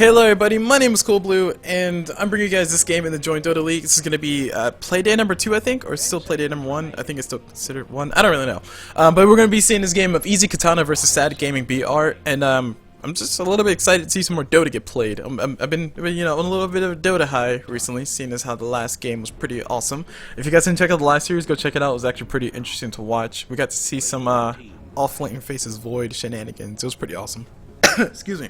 Hello everybody, my name is CulBlu, and I'm bringing you guys this game in the JoinDota League. This is going to be Playday number 2, I think, or still Playday number 1. I think it's still considered 1. I don't really know. But we're going to be seeing this game of Easy Katana versus Sad Gaming BR, and I'm just a little bit excited to see some more Dota get played. I've been, you know, on a little bit of a Dota high recently, seeing as how the last game was pretty awesome. If you guys didn't check out the last series, go check it out. It was actually pretty interesting to watch. We got to see some All-Flanking Faces Void shenanigans. It was pretty awesome. Excuse me.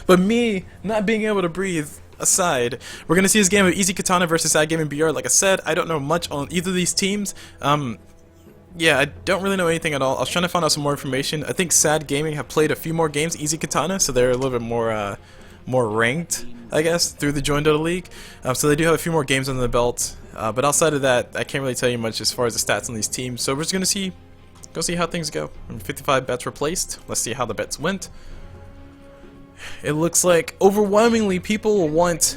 But me not being able to breathe aside, we're gonna see this game of Easy Katana versus Sad Gaming BR. Like I said, I don't know much on either of these teams. Yeah, I don't really know anything at all. I was trying to find out some more information. I think Sad Gaming have played a few more games Easy Katana, so they're a little bit more ranked, I guess, through the JoinDota League. So they do have a few more games under the belt. But outside of that, I can't really tell you much as far as the stats on these teams. So we're just gonna go see how things go. 55 bets were placed. Let's see how the bets went. It looks like overwhelmingly people want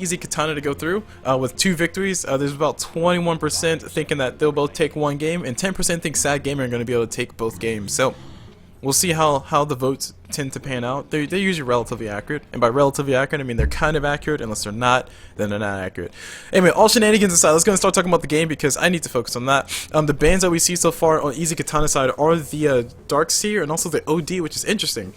Easy Katana to go through with 2 victories. There's about 21% thinking that they'll both take one game, and 10% think Sad Gamer are going to be able to take both games. So we'll see how the votes tend to pan out. They're usually relatively accurate, and by relatively accurate I mean they're kind of accurate. Unless they're not, then they're not accurate. Anyway, all shenanigans aside, let's go and start talking about the game because I need to focus on that. The bans that we see so far on Easy Katana side are the Darkseer and also the OD, which is interesting.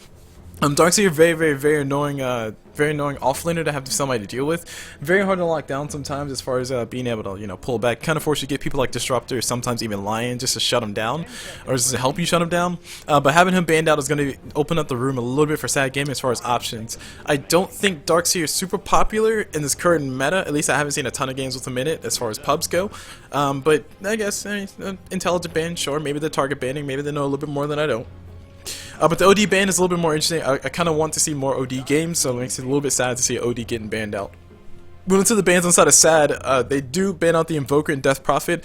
Darkseer, very annoying offlaner to have somebody to deal with. Very hard to lock down sometimes as far as being able to, you know, pull back. Kind of force you to get people like Disruptor, sometimes even Lion, just to shut him down, or just to help you shut him down. But having him banned out is going to open up the room a little bit for Sad Gaming as far as options. I don't think Darkseer is super popular in this current meta. At least I haven't seen a ton of games with him in it as far as pubs go. But I guess intelligent ban, sure. Maybe they're target banning. Maybe they know a little bit more than I don't. But the OD ban is a little bit more interesting. I kind of want to see more OD games, so it makes it a little bit sad to see OD getting banned out. Moving to the bans on side of Sad, they do ban out the Invoker and Death Prophet,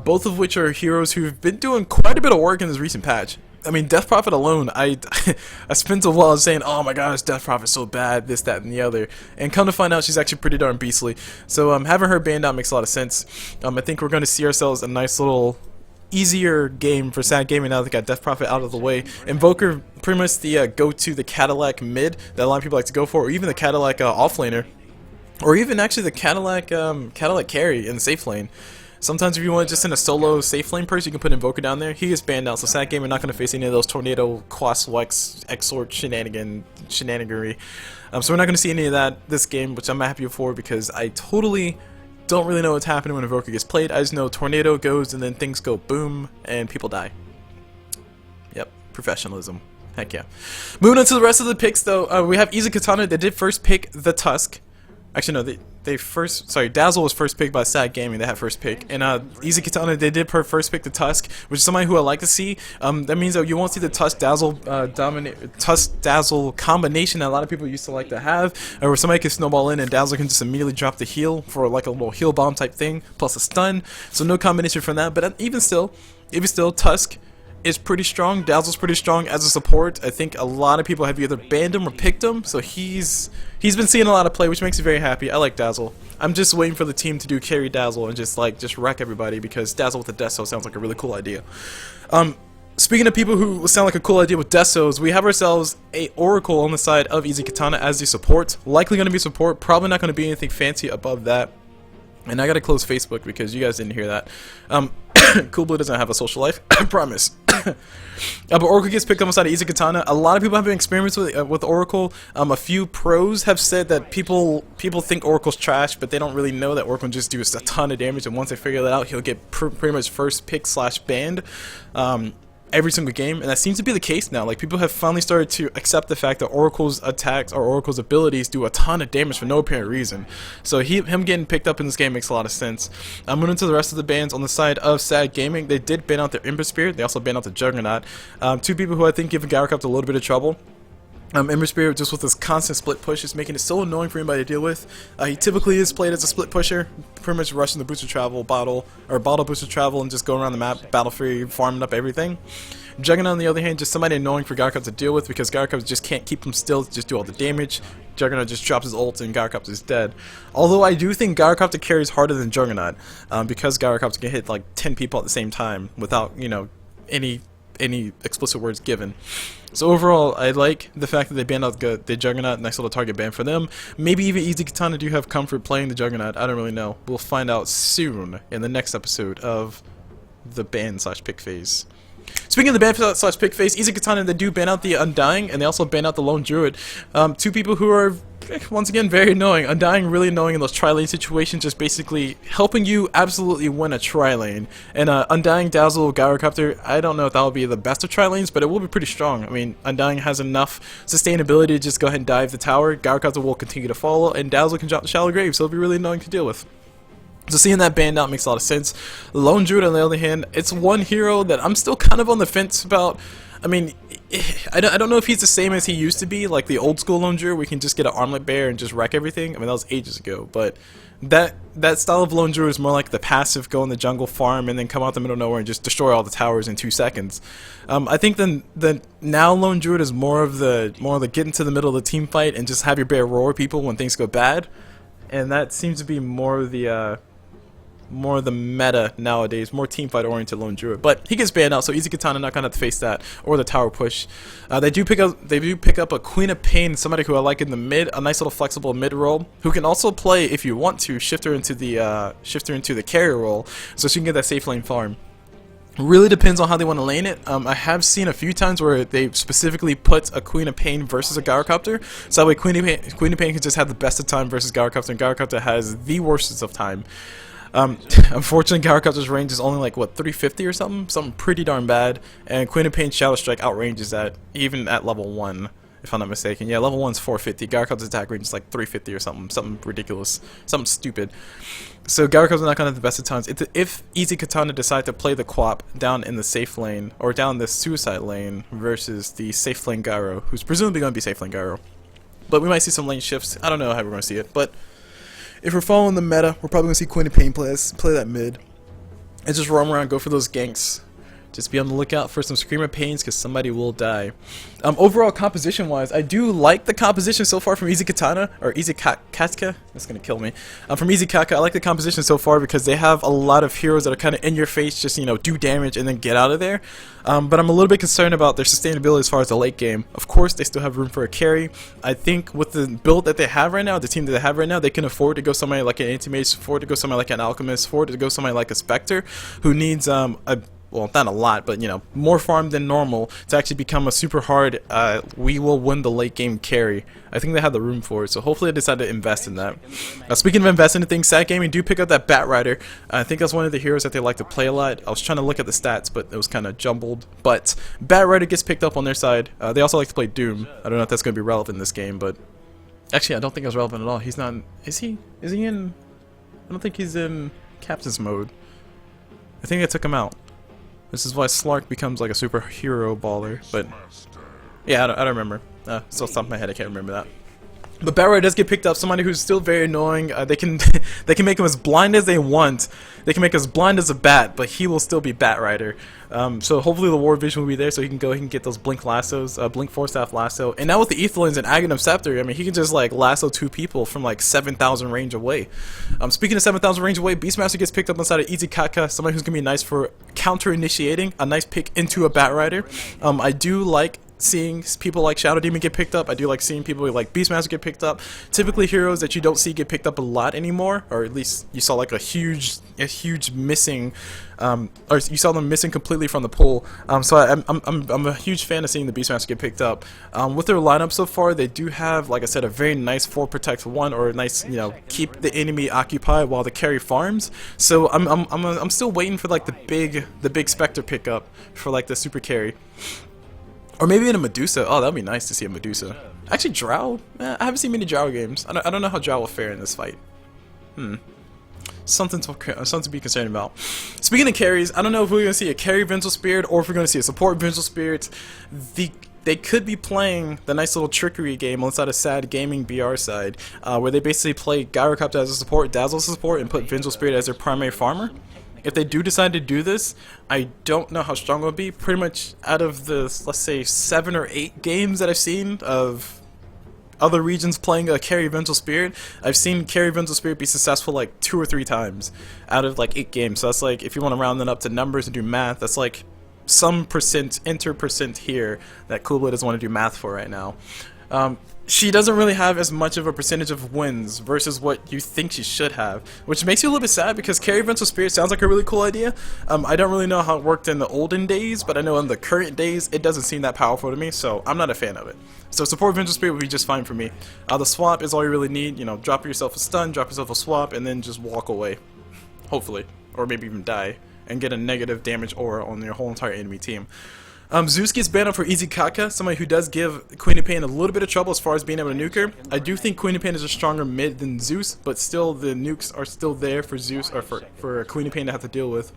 both of which are heroes who've been doing quite a bit of work in this recent patch. I mean, Death Prophet alone, I spent a while saying, oh my gosh, Death Prophet's so bad, this, that, and the other. And come to find out, she's actually pretty darn beastly. So having her banned out makes a lot of sense. I think we're going to see ourselves a nice little easier game for Sad Gaming now that they got Death Prophet out of the way. Invoker, pretty much the go-to, the Cadillac mid that a lot of people like to go for, or even the Cadillac offlaner, or even actually the Cadillac carry in the safe lane. Sometimes if you want just in a solo safe lane person, you can put Invoker down there. He gets banned out, so Sad Gaming not going to face any of those Tornado, Quaswex, Exort shenaniganry. So we're not going to see any of that this game, which I'm happy for because I totally don't really know what's happening when Invoker gets played. I just know Tornado goes and then things go boom and people die. Yep, professionalism. Heck yeah. Moving on to the rest of the picks though, we have Easy Katana. They did first pick the Tusk. Actually no, Dazzle was first picked by Sad Gaming. They had first pick, and Easy Katana, they did first pick the Tusk, which is somebody who I like to see. That means that you won't see the Tusk Dazzle combination that a lot of people used to like to have, where somebody can snowball in and Dazzle can just immediately drop the heal for like a little heal bomb type thing plus a stun. So no combination from that. But even still, Tusk is pretty strong. Dazzle's pretty strong as a support. I think a lot of people have either banned him or picked him, so he's been seeing a lot of play, which makes me very happy. I like Dazzle. I'm just waiting for the team to do carry Dazzle and just wreck everybody, because Dazzle with the Deso sounds like a really cool idea. Speaking of people who sound like a cool idea with Desos, we have ourselves a Oracle on the side of Easy Katana as the support. Likely going to be support, probably not going to be anything fancy above that. And I gotta close Facebook because you guys didn't hear that. CulBlu doesn't have a social life, I promise. But Oracle gets picked up on the side of Easy Katana. A lot of people have been experiencing with Oracle. A few pros have said that people think Oracle's trash, but they don't really know that Oracle can just do a ton of damage, and once they figure that out, he'll get pretty much first pick / banned. Every single game, and that seems to be the case now. Like, people have finally started to accept the fact that Oracle's attacks or Oracle's abilities do a ton of damage for no apparent reason. So him getting picked up in this game makes a lot of sense. Moving into the rest of the bans on the side of Sad Gaming, they did ban out their Ember Spirit. They also banned out the Juggernaut. 2 people who I think give Gyrocopt a little bit of trouble. Ember Spirit, just with this constant split push, is making it so annoying for anybody to deal with. He typically is played as a split pusher, pretty much rushing the booster travel bottle booster travel and just going around the map battle free, farming up everything. Juggernaut on the other hand, just somebody annoying for Gyrocopt to deal with, because Gyrocopt just can't keep him still to just do all the damage. Juggernaut just drops his ult and Gyrocopt is dead. Although I do think Gyrocopt carries harder than Juggernaut, because Gyrocopt can hit like 10 people at the same time without, you know, any any explicit words given. So overall, I like the fact that they banned out the Juggernaut. Nice little target ban for them. Maybe even Easy Katana do have comfort playing the Juggernaut. I don't really know. We'll find out soon in the next episode of the ban/pick phase. Speaking of the ban/pick phase, Easy Katana, they do ban out the Undying, and they also ban out the Lone Druid. Two people who are, once again, very annoying. Undying, really annoying in those tri-lane situations, just basically helping you absolutely win a tri-lane. And Undying, Dazzle, Gyrocopter, I don't know if that will be the best of tri-lanes, but it will be pretty strong. I mean, Undying has enough sustainability to just go ahead and dive the tower. Gyrocopter will continue to follow, and Dazzle can drop the shallow grave, so it'll be really annoying to deal with. So seeing that banned out makes a lot of sense. Lone Druid, on the other hand, it's one hero that I'm still kind of on the fence about. I mean, I don't know if he's the same as he used to be, like the old school Lone Druid, where we can just get an armlet bear and just wreck everything. I mean, that was ages ago, but that style of Lone Druid is more like the passive, go in the jungle, farm, and then come out the middle of nowhere and just destroy all the towers in 2 seconds. I think the now Lone Druid is more of the get into the middle of the team fight and just have your bear roar people when things go bad, and that seems to be more of the meta nowadays, more teamfight oriented Lone Druid. But he gets banned out, so Easy Katana not gonna have to face that or the tower push. They do pick up a Queen of Pain, somebody who I like in the mid, a nice little flexible mid role, who can also play, if you want to, shift her into the carrier role, so she can get that safe lane farm. Really depends on how they want to lane it. I have seen a few times where they specifically put a Queen of Pain versus a Gyrocopter, so that way Queen of Pain can just have the best of time versus Gyrocopter, and Gyrocopter has the worst of time. Unfortunately, Gyrocopter's range is only like, what, 350 or something pretty darn bad, and Queen of Pain's Shadow Strike outranges that, even at level 1, if I'm not mistaken. Yeah, level 1's 450, Gyrocopter's attack range is like 350 or something ridiculous, something stupid. So Gyrocopter's not gonna have the best of times. If Easy Katana decide to play the Quap down in the safe lane, or down the suicide lane, versus the safe lane Gyro, who's presumably gonna be safe lane Gyro. But we might see some lane shifts, I don't know how we're gonna see it, but if we're following the meta, we're probably going to see Queen of Pain play that mid. And just roam around, go for those ganks. Just be on the lookout for some Screamer Pains, because somebody will die. Overall, composition-wise, I do like the composition so far from Easy Katana, or Easy Katka. That's going to kill me. From Easy Katka, I like the composition so far because they have a lot of heroes that are kind of in your face, just, you know, do damage and then get out of there. But I'm a little bit concerned about their sustainability as far as the late game. Of course, they still have room for a carry. I think with the build that they have right now, the team that they have right now, they can afford to go somebody like an Anti-Mage, afford to go somebody like an Alchemist, afford to go somebody like a Spectre, who needs well, not a lot, but, you know, more farm than normal to actually become a super hard, we will win the late game carry. I think they have the room for it, so hopefully they decide to invest in that. Speaking of investing in things, Sad Gaming do pick up that Bat Rider. I think that's one of the heroes that they like to play a lot. I was trying to look at the stats, but it was kind of jumbled. But Bat Rider gets picked up on their side. They also like to play Doom. I don't know if that's going to be relevant in this game, but actually I don't think it's relevant at all. He's not, is he in, I don't think he's in Captain's mode. I think I took him out. This is why Slark becomes like a superhero baller, but yeah, I don't remember. Still off my head, I can't remember that. But Bat Rider does get picked up. Somebody who's still very annoying. They can they can make him as blind as they want. They can make him as blind as a bat, but he will still be Bat Rider. So hopefully the War Vision will be there, so he can go. He can get those Blink lassos, Blink Force Staff lasso. And now with the Aetherlings and Aghanim Scepter, I mean, he can just like lasso 2 people from like 7,000 range away. Speaking of 7,000 range away, Beastmaster gets picked up inside of Easy Katka. Somebody who's gonna be nice for counter initiating. A nice pick into a Bat Rider. I do like seeing people like Shadow Demon get picked up. I do like seeing people like Beastmaster get picked up. Typically heroes that you don't see get picked up a lot anymore, or at least you saw like a huge missing, or you saw them missing completely from the pool. So I'm a huge fan of seeing the Beastmaster get picked up. With their lineup so far, they do have, like I said, a very nice 4 protect 1, or a nice, you know, keep the enemy occupied while the carry farms. So I'm still waiting for like the big Spectre pickup for like the super carry. Or maybe in a Medusa. Oh, that'd be nice to see a Medusa. Actually, Drow? I haven't seen many Drow games. I don't know how Drow will fare in this fight. Something to be concerned about. Speaking of carries, I don't know if we're going to see a carry Vengeful Spirit or if we're going to see a support Vengeful Spirit. They could be playing the nice little trickery game inside of Sad Gaming BR side, where they basically play Gyrocopter as a support, Dazzle as a support, and put Vengeful Spirit as their primary farmer. If they do decide to do this, I don't know how strong it will be. Pretty much out of the, let's say, 7 or 8 games that I've seen of other regions playing a carry Vengeful Spirit, I've seen carry Vengeful Spirit be successful like 2 or 3 times out of like 8 games. So that's like, if you want to round it up to numbers and do math, that's like some percent, enter percent here that CulBlu doesn't want to do math for right now. She doesn't really have as much of a percentage of wins versus what you think she should have, which makes you a little bit sad because carry Vengeful Spirit sounds like a really cool idea. I don't really know how it worked in the olden days, but I know in the current days it doesn't seem that powerful to me, so I'm not a fan of it. So support Vengeful Spirit would be just fine for me. The swap is all you really need. You know, drop yourself a stun, drop yourself a swap, and then just walk away, hopefully, or maybe even die and get a negative damage aura on your whole entire enemy team. Zeus gets banned up for easy katka, somebody who does give Queen of Pain a little bit of trouble as far as being able to nuke her. I do think Queen of Pain is a stronger mid than Zeus, but still the nukes are still there for Zeus, or for Queen of Pain to have to deal with.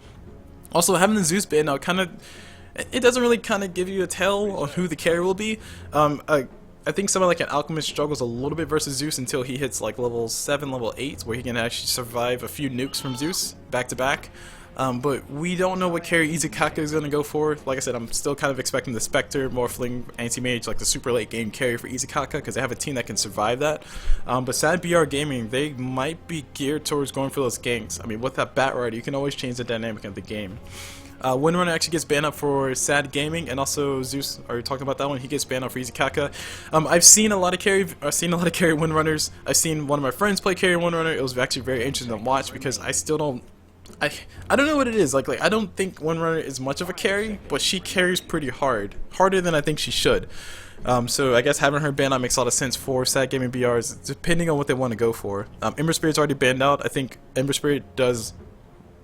Also, having the Zeus banned now it doesn't really kind of give you a tell on who the carry will be. I think someone like an Alchemist struggles a little bit versus Zeus until he hits like level 7, level 8, where he can actually survive a few nukes from Zeus back to back. But we don't know what carry Easy Katka is going to go for. Like I said, I'm still kind of expecting the Spectre, Morphling, Anti-Mage, like the super late game carry for Easy Katka, because they have a team that can survive that. But Sad BR Gaming, they might be geared towards going for those ganks. I mean, with that Bat Rider, you can always change the dynamic of the game. Windrunner actually gets banned up for Sad Gaming, and also Zeus. Are you talking about that one? He gets banned up for Easy Katka. I've seen a lot of carry Windrunners. I've seen one of my friends play carry Windrunner. It was actually very interesting to watch because I still don't. I don't know what it is. Like I don't think Windrunner is much of a carry, but she carries pretty hard, harder than I think she should. So I guess having her banned out makes a lot of sense for Sad Gaming BRs, depending on what they want to go for. Ember Spirit's already banned out. I think Ember Spirit does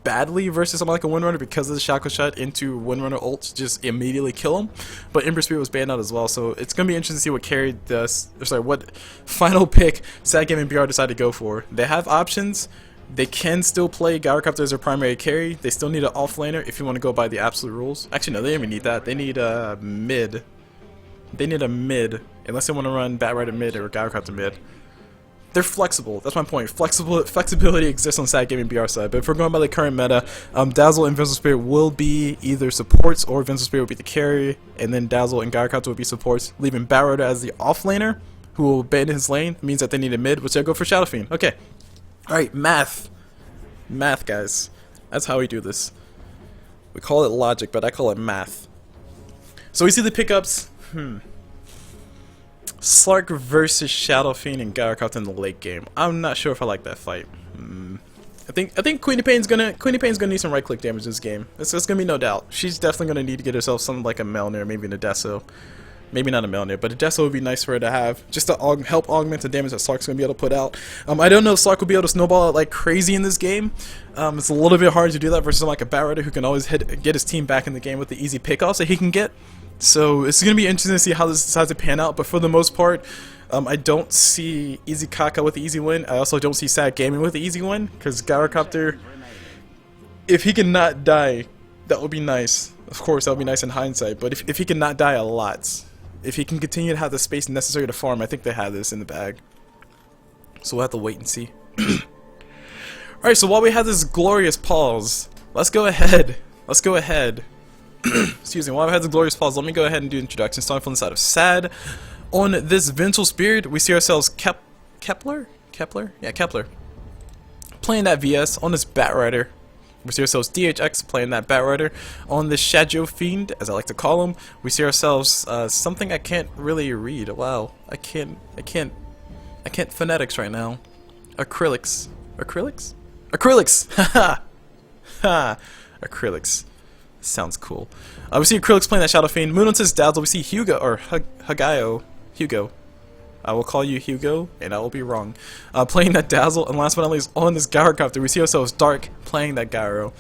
badly versus something like a Windrunner because of the Shackle Shot into Windrunner ult just immediately kill him. But Ember Spirit was banned out as well, so it's gonna be interesting to see what carry does. Sorry, what final pick Sad Gaming BR decide to go for. They have options. They can still play Gyrocopter as their primary carry. They still need an offlaner if you want to go by the absolute rules. Actually, no, they don't even need that. They need a mid. They need a mid, unless they want to run Bat Rider mid or Gyrocopter mid. They're flexible. That's my point. Flexibility exists on Sad Gaming BR side. But if we're going by the current meta, Dazzle and Vengeful Spirit will be either supports, or Vengeful Spirit will be the carry, and then Dazzle and Gyrocopter will be supports, leaving Bat Rider as the offlaner, who will abandon his lane. It means that they need a mid, which they'll go for Shadow Fiend. Okay. Alright, math. Math, guys. That's how we do this. We call it logic, but I call it math. So we see the pickups. Slark versus Shadow Fiend and Gyrocopter in the late game. I'm not sure if I like that fight. I think Queen of Pain's gonna need some right click damage this game. It's gonna be no doubt. She's definitely gonna need to get herself something like a Melnir, maybe an Adesso. Maybe not a Melnir, but a Adesso would be nice for her to have, just to help augment the damage that Slark's going to be able to put out. I don't know if Slark will be able to snowball it like crazy in this game. It's a little bit hard to do that versus like a Bat Rider who can always get his team back in the game with the easy pickoffs that he can get. So it's going to be interesting to see how this decides to pan out, but for the most part, I don't see Easy Katka with the easy win. I also don't see Sad Gaming with the easy win, because Gyrocopter, if he can not die, that would be nice. Of course, that would be nice in hindsight, but if he can not die a lot, if he can continue to have the space necessary to farm, I think they have this in the bag. So we'll have to wait and see. Alright, so while we have this glorious pause, let's go ahead. Excuse me, while we have this glorious pause, let me go ahead and do introductions. Starting from the side of Sad. On this Vengeful Spirit, we see ourselves Kepler? Yeah, Kepler. Playing that VS on this Bat Rider. We see ourselves DHX playing that Bat Rider. On the Shadow Fiend, as I like to call him, we see ourselves something I can't really read. Wow, I can't phonetics right now. Acrylics. Haha. Ha. Acrylics. Sounds cool. We see Acrylics playing that Shadow Fiend. Moon says Dazzle. We see Hugo or Hagayo. Hugo. I will call you Hugo, and I will be wrong. Playing that Dazzle, and last but not least, on this Gyrocopter, we see ourselves Dark playing that Gyro.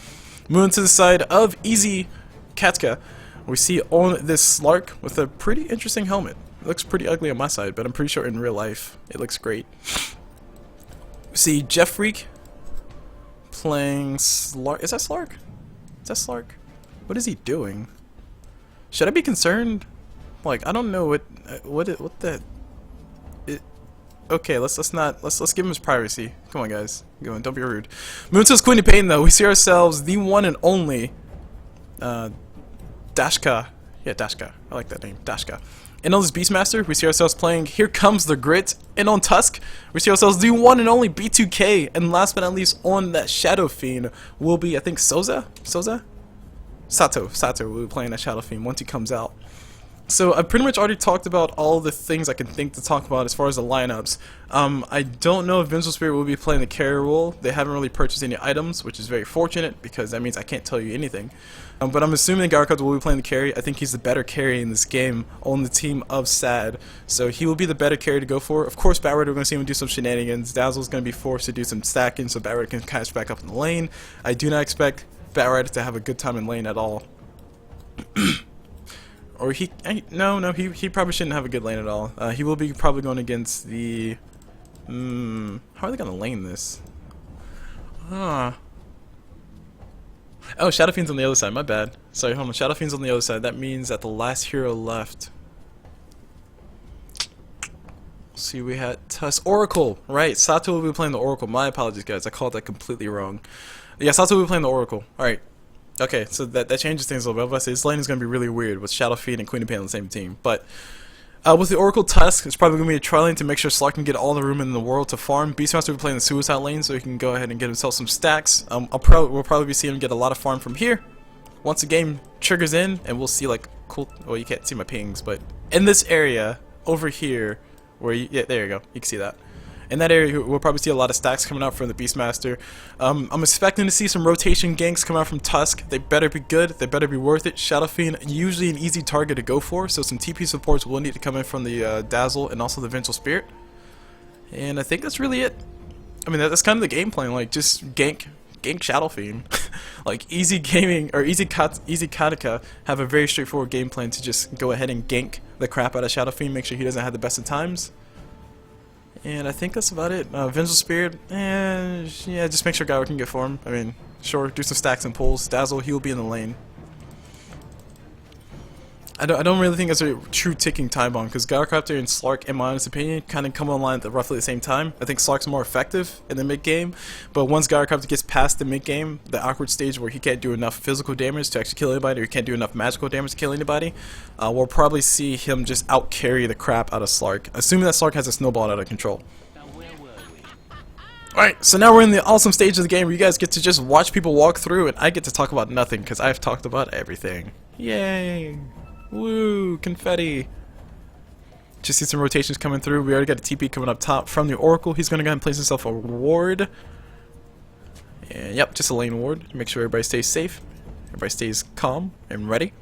Moving to the side of Easy Katka, we see on this Slark with a pretty interesting helmet. It looks pretty ugly on my side, but I'm pretty sure in real life it looks great. We see Jeff Freak playing Slark. Is that Slark? What is he doing? Should I be concerned? Like, I don't know what the. Okay, let's give him his privacy. Come on, guys. Go on, don't be rude. Moon says Queen of Pain, though. We see ourselves the one and only Dashka. Yeah, Dashka. I like that name, Dashka. And on this Beastmaster, we see ourselves playing Here Comes the Grit. And on Tusk, we see ourselves the one and only B2K. And last but not least, on that Shadow Fiend will be, I think, Soza? Sato will be playing that Shadow Fiend once he comes out. So I've pretty much already talked about all the things I can think to talk about as far as the lineups. I don't know if Vengeful Spirit will be playing the carry role. They haven't really purchased any items, which is very fortunate because that means I can't tell you anything. But I'm assuming Katka will be playing the carry. I think he's the better carry in this game on the team of Sad. So he will be the better carry to go for. Of course, Batrider, we're going to see him do some shenanigans. Dazzle's going to be forced to do some stacking so Batrider can catch back up in the lane. I do not expect Batrider to have a good time in lane at all. Or he probably shouldn't have a good lane at all. He will be probably going against the how are they gonna lane this? Oh, Shadow Fiend's on the other side, my bad. Sorry, hold on, Shadow Fiend's on the other side. That means that the last hero left. See, we had Tusk Oracle, right? Sato will be playing the Oracle. My apologies guys, I called that completely wrong. Yeah, Sato will be playing the Oracle. Alright. Okay, so that changes things a little bit. I say this lane is going to be really weird with Shadow Fiend and Queen of Pain on the same team. But with the Oracle Tusk, it's probably going to be a tri lane to make sure Slark can get all the room in the world to farm. Beastmaster will be playing the Suicide lane so he can go ahead and get himself some stacks. We'll probably be seeing him get a lot of farm from here. Once the game triggers in, and we'll see like cool. Well, you can't see my pings, but in this area over here, where yeah, there you go, you can see that. In that area, we'll probably see a lot of stacks coming out from the Beastmaster. I'm expecting to see some rotation ganks come out from Tusk. They better be good. They better be worth it. Shadow Fiend, usually an easy target to go for, so some TP supports will need to come in from the Dazzle and also the Vengeful Spirit. And I think that's really it. I mean, that's kind of the game plan. Like, just gank Shadow Fiend. Like, easy gaming, or easy Katka have a very straightforward game plan to just go ahead and gank the crap out of Shadow Fiend, make sure he doesn't have the best of times. And I think that's about it. Vengeful Spirit, yeah, just make sure Gyro can get form. I mean, sure, do some stacks and pulls. Dazzle, he'll be in the lane. I don't really think it's a true ticking time bomb because Gyrocopter and Slark, in my honest opinion, kind of come online at roughly the same time. I think Slark's more effective in the mid game, but once Gyrocopter gets past the mid game, the awkward stage where he can't do enough physical damage to actually kill anybody, or he can't do enough magical damage to kill anybody, we'll probably see him just out carry the crap out of Slark, assuming that Slark has a snowball out of control. Alright, so now we're in the awesome stage of the game where you guys get to just watch people walk through, and I get to talk about nothing because I've talked about everything. Yay! Woo! Confetti! Just see some rotations coming through. We already got a TP coming up top from the Oracle. He's going to go ahead and place himself a ward. And yep, just a lane ward. Make sure everybody stays safe. Everybody stays calm and ready.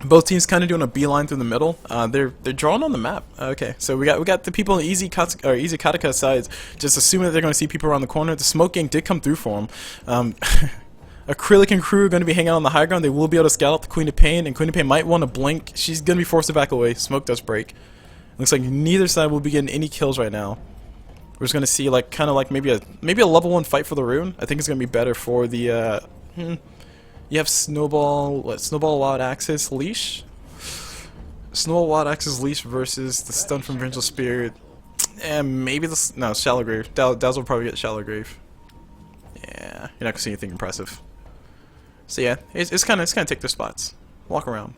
Both teams kind of doing a beeline through the middle. They're drawn on the map. Okay, so we got the people on the easy Katka sides. Just assuming that they're going to see people around the corner. The smoke gang did come through for them. Acrylic and crew are going to be hanging out on the high ground. They will be able to scout out the Queen of Pain, and Queen of Pain might want to blink. She's going to be forced to back away. Smoke does break. Looks like neither side will be getting any kills right now. We're just going to see like kind of like maybe a level 1 fight for the rune. I think it's going to be better for the you have Snowball Wild Axis Leash. Snowball Wild Axis Leash versus the stun from Vengeful Spirit. And maybe Shallow Grave. Dazzle will probably get Shallow Grave. Yeah, you're not going to see anything impressive. So yeah, it's kind of take their spots. Walk around.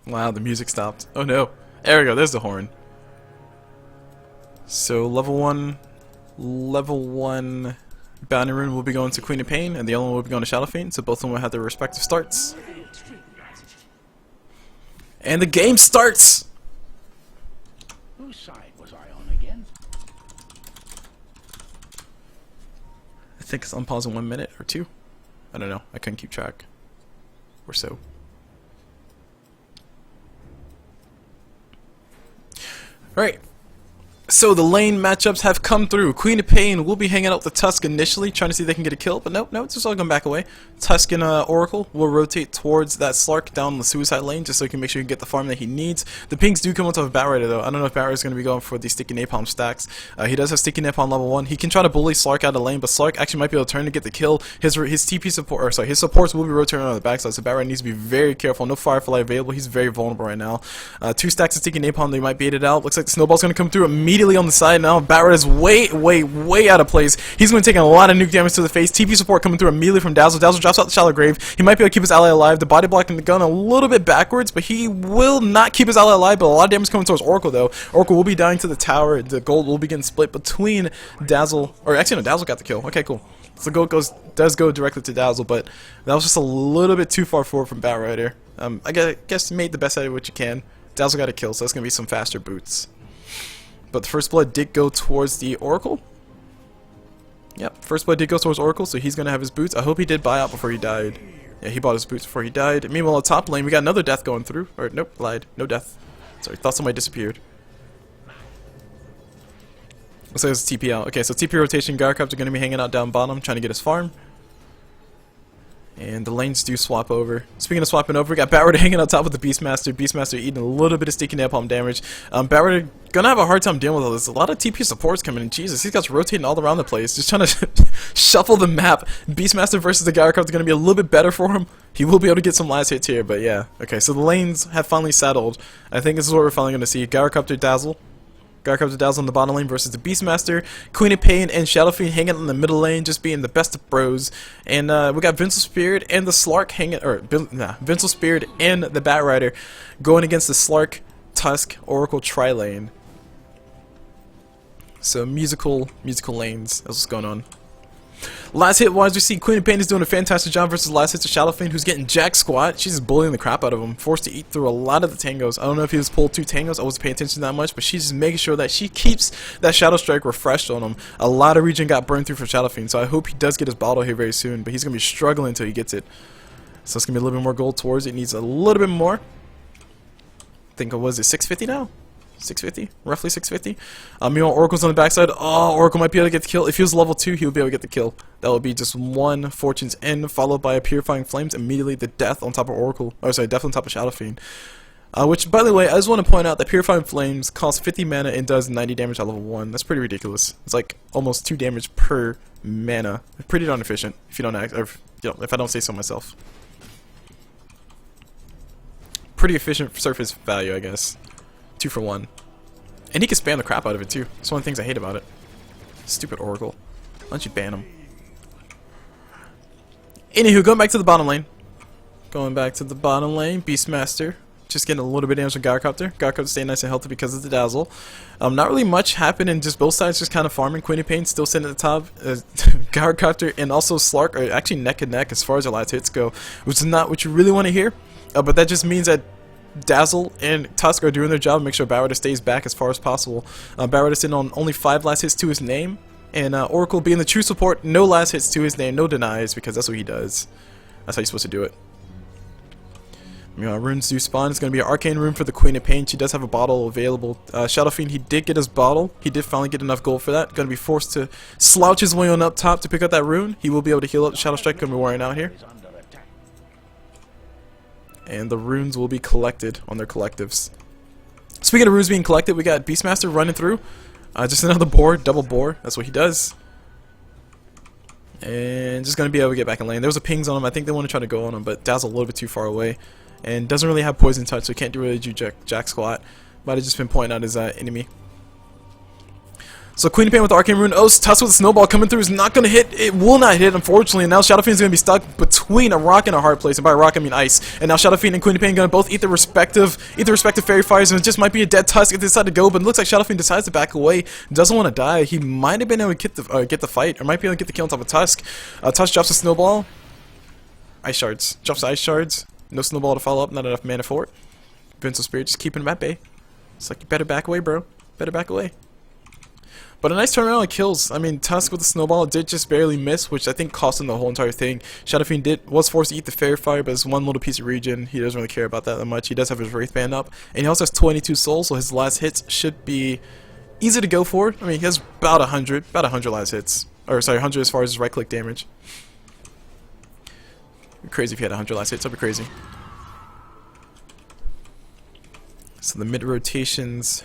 Wow, the music stopped. Oh no. There we go, there's the horn. So level 1 Bounty Rune will be going to Queen of Pain, and the other one will be going to Shadow Fiend, so both of them will have their respective starts. And the game starts! Whose side was I on again? I think it's unpause in 1 minute or 2. I don't know. I couldn't keep track. Or so. Alright. So the lane matchups have come through. Queen of Pain will be hanging out with the Tusk initially, trying to see if they can get a kill, but no, it's just all going to back away. Tusk and Oracle will rotate towards that Slark down the Suicide lane, just so he can make sure he can get the farm that he needs. The pings do come on top of Batrider though. I don't know if Batrider is going to be going for the Sticky Napalm stacks. He does have Sticky Napalm level 1. He can try to bully Slark out of lane, but Slark actually might be able to turn to get the kill. His TP support, or sorry, his supports will be rotating on the backside, so Batrider needs to be very careful. No Firefly available. He's very vulnerable right now. 2 stacks of Sticky Napalm, they might bait it out. Looks like the snowball's going to come through immediately. immediately on the side. Now Batward is way out of place. He's going to take a lot of nuke damage to the face. TP support coming through immediately from Dazzle. Dazzle drops out the shallow grave. He might be able to keep his ally alive. The body blocking the gun a little bit backwards, but he will not keep his ally alive. But a lot of damage coming towards Oracle though. Oracle will be dying to the tower. The gold will be getting split between Dazzle, or actually no, Dazzle got the kill. Okay, cool. So the gold does go directly to Dazzle, but that was just a little bit too far forward from Batrider. I guess you made the best out of what you can. Dazzle got a kill, so that's gonna be some faster boots. But the first blood did go towards the Oracle. Yep, first blood did go towards Oracle, so he's gonna have his boots. I hope he did buy out before he died. Yeah, he bought his boots before he died. Meanwhile, on top lane, we got another death going through. Or nope, lied, no death. Sorry, thought somebody disappeared. Looks like it's TP out. Okay, so TP rotation, Gyrocopter are going to be hanging out down bottom, trying to get his farm. And the lanes do swap over. Speaking of swapping over, we got Batrider hanging on top with the Beastmaster. Beastmaster eating a little bit of sticky napalm damage. Batrider gonna have a hard time dealing with all this. A lot of TP supports coming in. Jesus, these guys rotating all around the place, just trying to shuffle the map. Beastmaster versus the Gyrocopter is gonna be a little bit better for him. He will be able to get some last hits here, but yeah. Okay, so the lanes have finally settled. I think this is what we're finally gonna see. Gyrocopter Dazzle. Gyrocopter Dazzle in the bottom lane versus the Beastmaster. Queen of Pain and Shadow Fiend hanging in the middle lane, just being the best of bros. And we got Vincel Spirit and the Slark hanging, Vincel Spirit and the Batrider going against the Slark, Tusk, Oracle tri-lane. So musical lanes. That's what's going on. Last hit wise, we see Queen of Pain is doing a fantastic job versus last hit to Shadow Fiend, who's getting jack squat. She's just bullying the crap out of him, forced to eat through a lot of the tangos. I don't know if he was pulled 2 tangos, I wasn't paying attention that much, but she's just making sure that she keeps that Shadow Strike refreshed on him. A lot of region got burned through for Shadow Fiend, so I hope he does get his bottle here very soon, but he's going to be struggling until he gets it. So it's going to be a little bit more gold towards it. It needs a little bit more. I think, was it 650 now? 650, roughly 650. Meanwhile, Oracle's on the backside. Oh, Oracle might be able to get the kill. If he was level 2, he would be able to get the kill. That would be just one Fortune's End, followed by a Purifying Flames, immediately the death on top of Oracle. Or sorry, death on top of Shadow Fiend. Which, by the way, I just want to point out that Purifying Flames costs 50 mana and does 90 damage at level 1. That's pretty ridiculous. It's like almost 2 damage per mana. Pretty darn efficient, if you don't act, or if I don't say so myself. Pretty efficient surface value, I guess. 2 for 1. And he can spam the crap out of it too. That's one of the things I hate about it. Stupid Oracle. Why don't you ban him? Anywho, going back to the bottom lane. Beastmaster. Just getting a little bit of damage from Gyrocopter. Gyrocopter staying nice and healthy because of the Dazzle. Not really much happening, just both sides just kind of farming. Queen of Pain still sitting at the top. Gyrocopter and also Slark are actually neck and neck as far as their last hits go, which is not what you really want to hear. But that just means that Dazzle and Tusk are doing their job to make sure Batrider stays back as far as possible. Batrider sitting on only 5 last hits to his name, and Oracle being the true support, no last hits to his name, no denies, because that's what he does. That's how you're supposed to do it. Runes do spawn. It's going to be an Arcane Rune for the Queen of Pain. She does have a bottle available. Shadow Fiend, he did get his bottle. He did finally get enough gold for that. Going to be forced to slouch his way on up top to pick up that rune. He will be able to heal up. Shadow Strike going to be wearing out here. And the runes will be collected on their collectives. Speaking of runes being collected, we got Beastmaster running through. Just another boar, double boar. That's what he does. And just going to be able to get back in lane. There was a pings on him. I think they want to try to go on him, but Dazzle's a little bit too far away. And doesn't really have poison touch, so he can't really do jack squat. Might have just been pointing out his enemy. So Queen of Pain with the Arcane Rune. Oh, Tusk with a snowball coming through is not going to hit. It will not hit, unfortunately. And now Shadow Fiend's going to be stuck between a rock and a hard place. And by rock, I mean ice. And now Shadow Fiend and Queen of Pain going to both eat their respective Fairy Fires. And it just might be a dead Tusk if they decide to go. But it looks like Shadow Fiend decides to back away. Doesn't want to die. He might have been able to get the fight. Or might be able to get the kill on top of Tusk. Tusk drops a snowball. Ice shards. Drops the ice shards. No snowball to follow up. Not enough mana for it. Vincel Spirit just keeping him at bay. It's like, you better back away, bro. Better back away. But a nice turnaround on kills. I mean, Tusk with the snowball did just barely miss, which I think cost him the whole entire thing. Shadow Fiend was forced to eat the Fairy Fire, but it's one little piece of regen. He doesn't really care about that much. He does have his Wraith Band up, and he also has 22 souls, so his last hits should be easy to go for. I mean, he has about 100 last hits. Or sorry, 100 as far as his right-click damage. It'd be crazy if he had 100 last hits. That'd be crazy. So the mid rotations.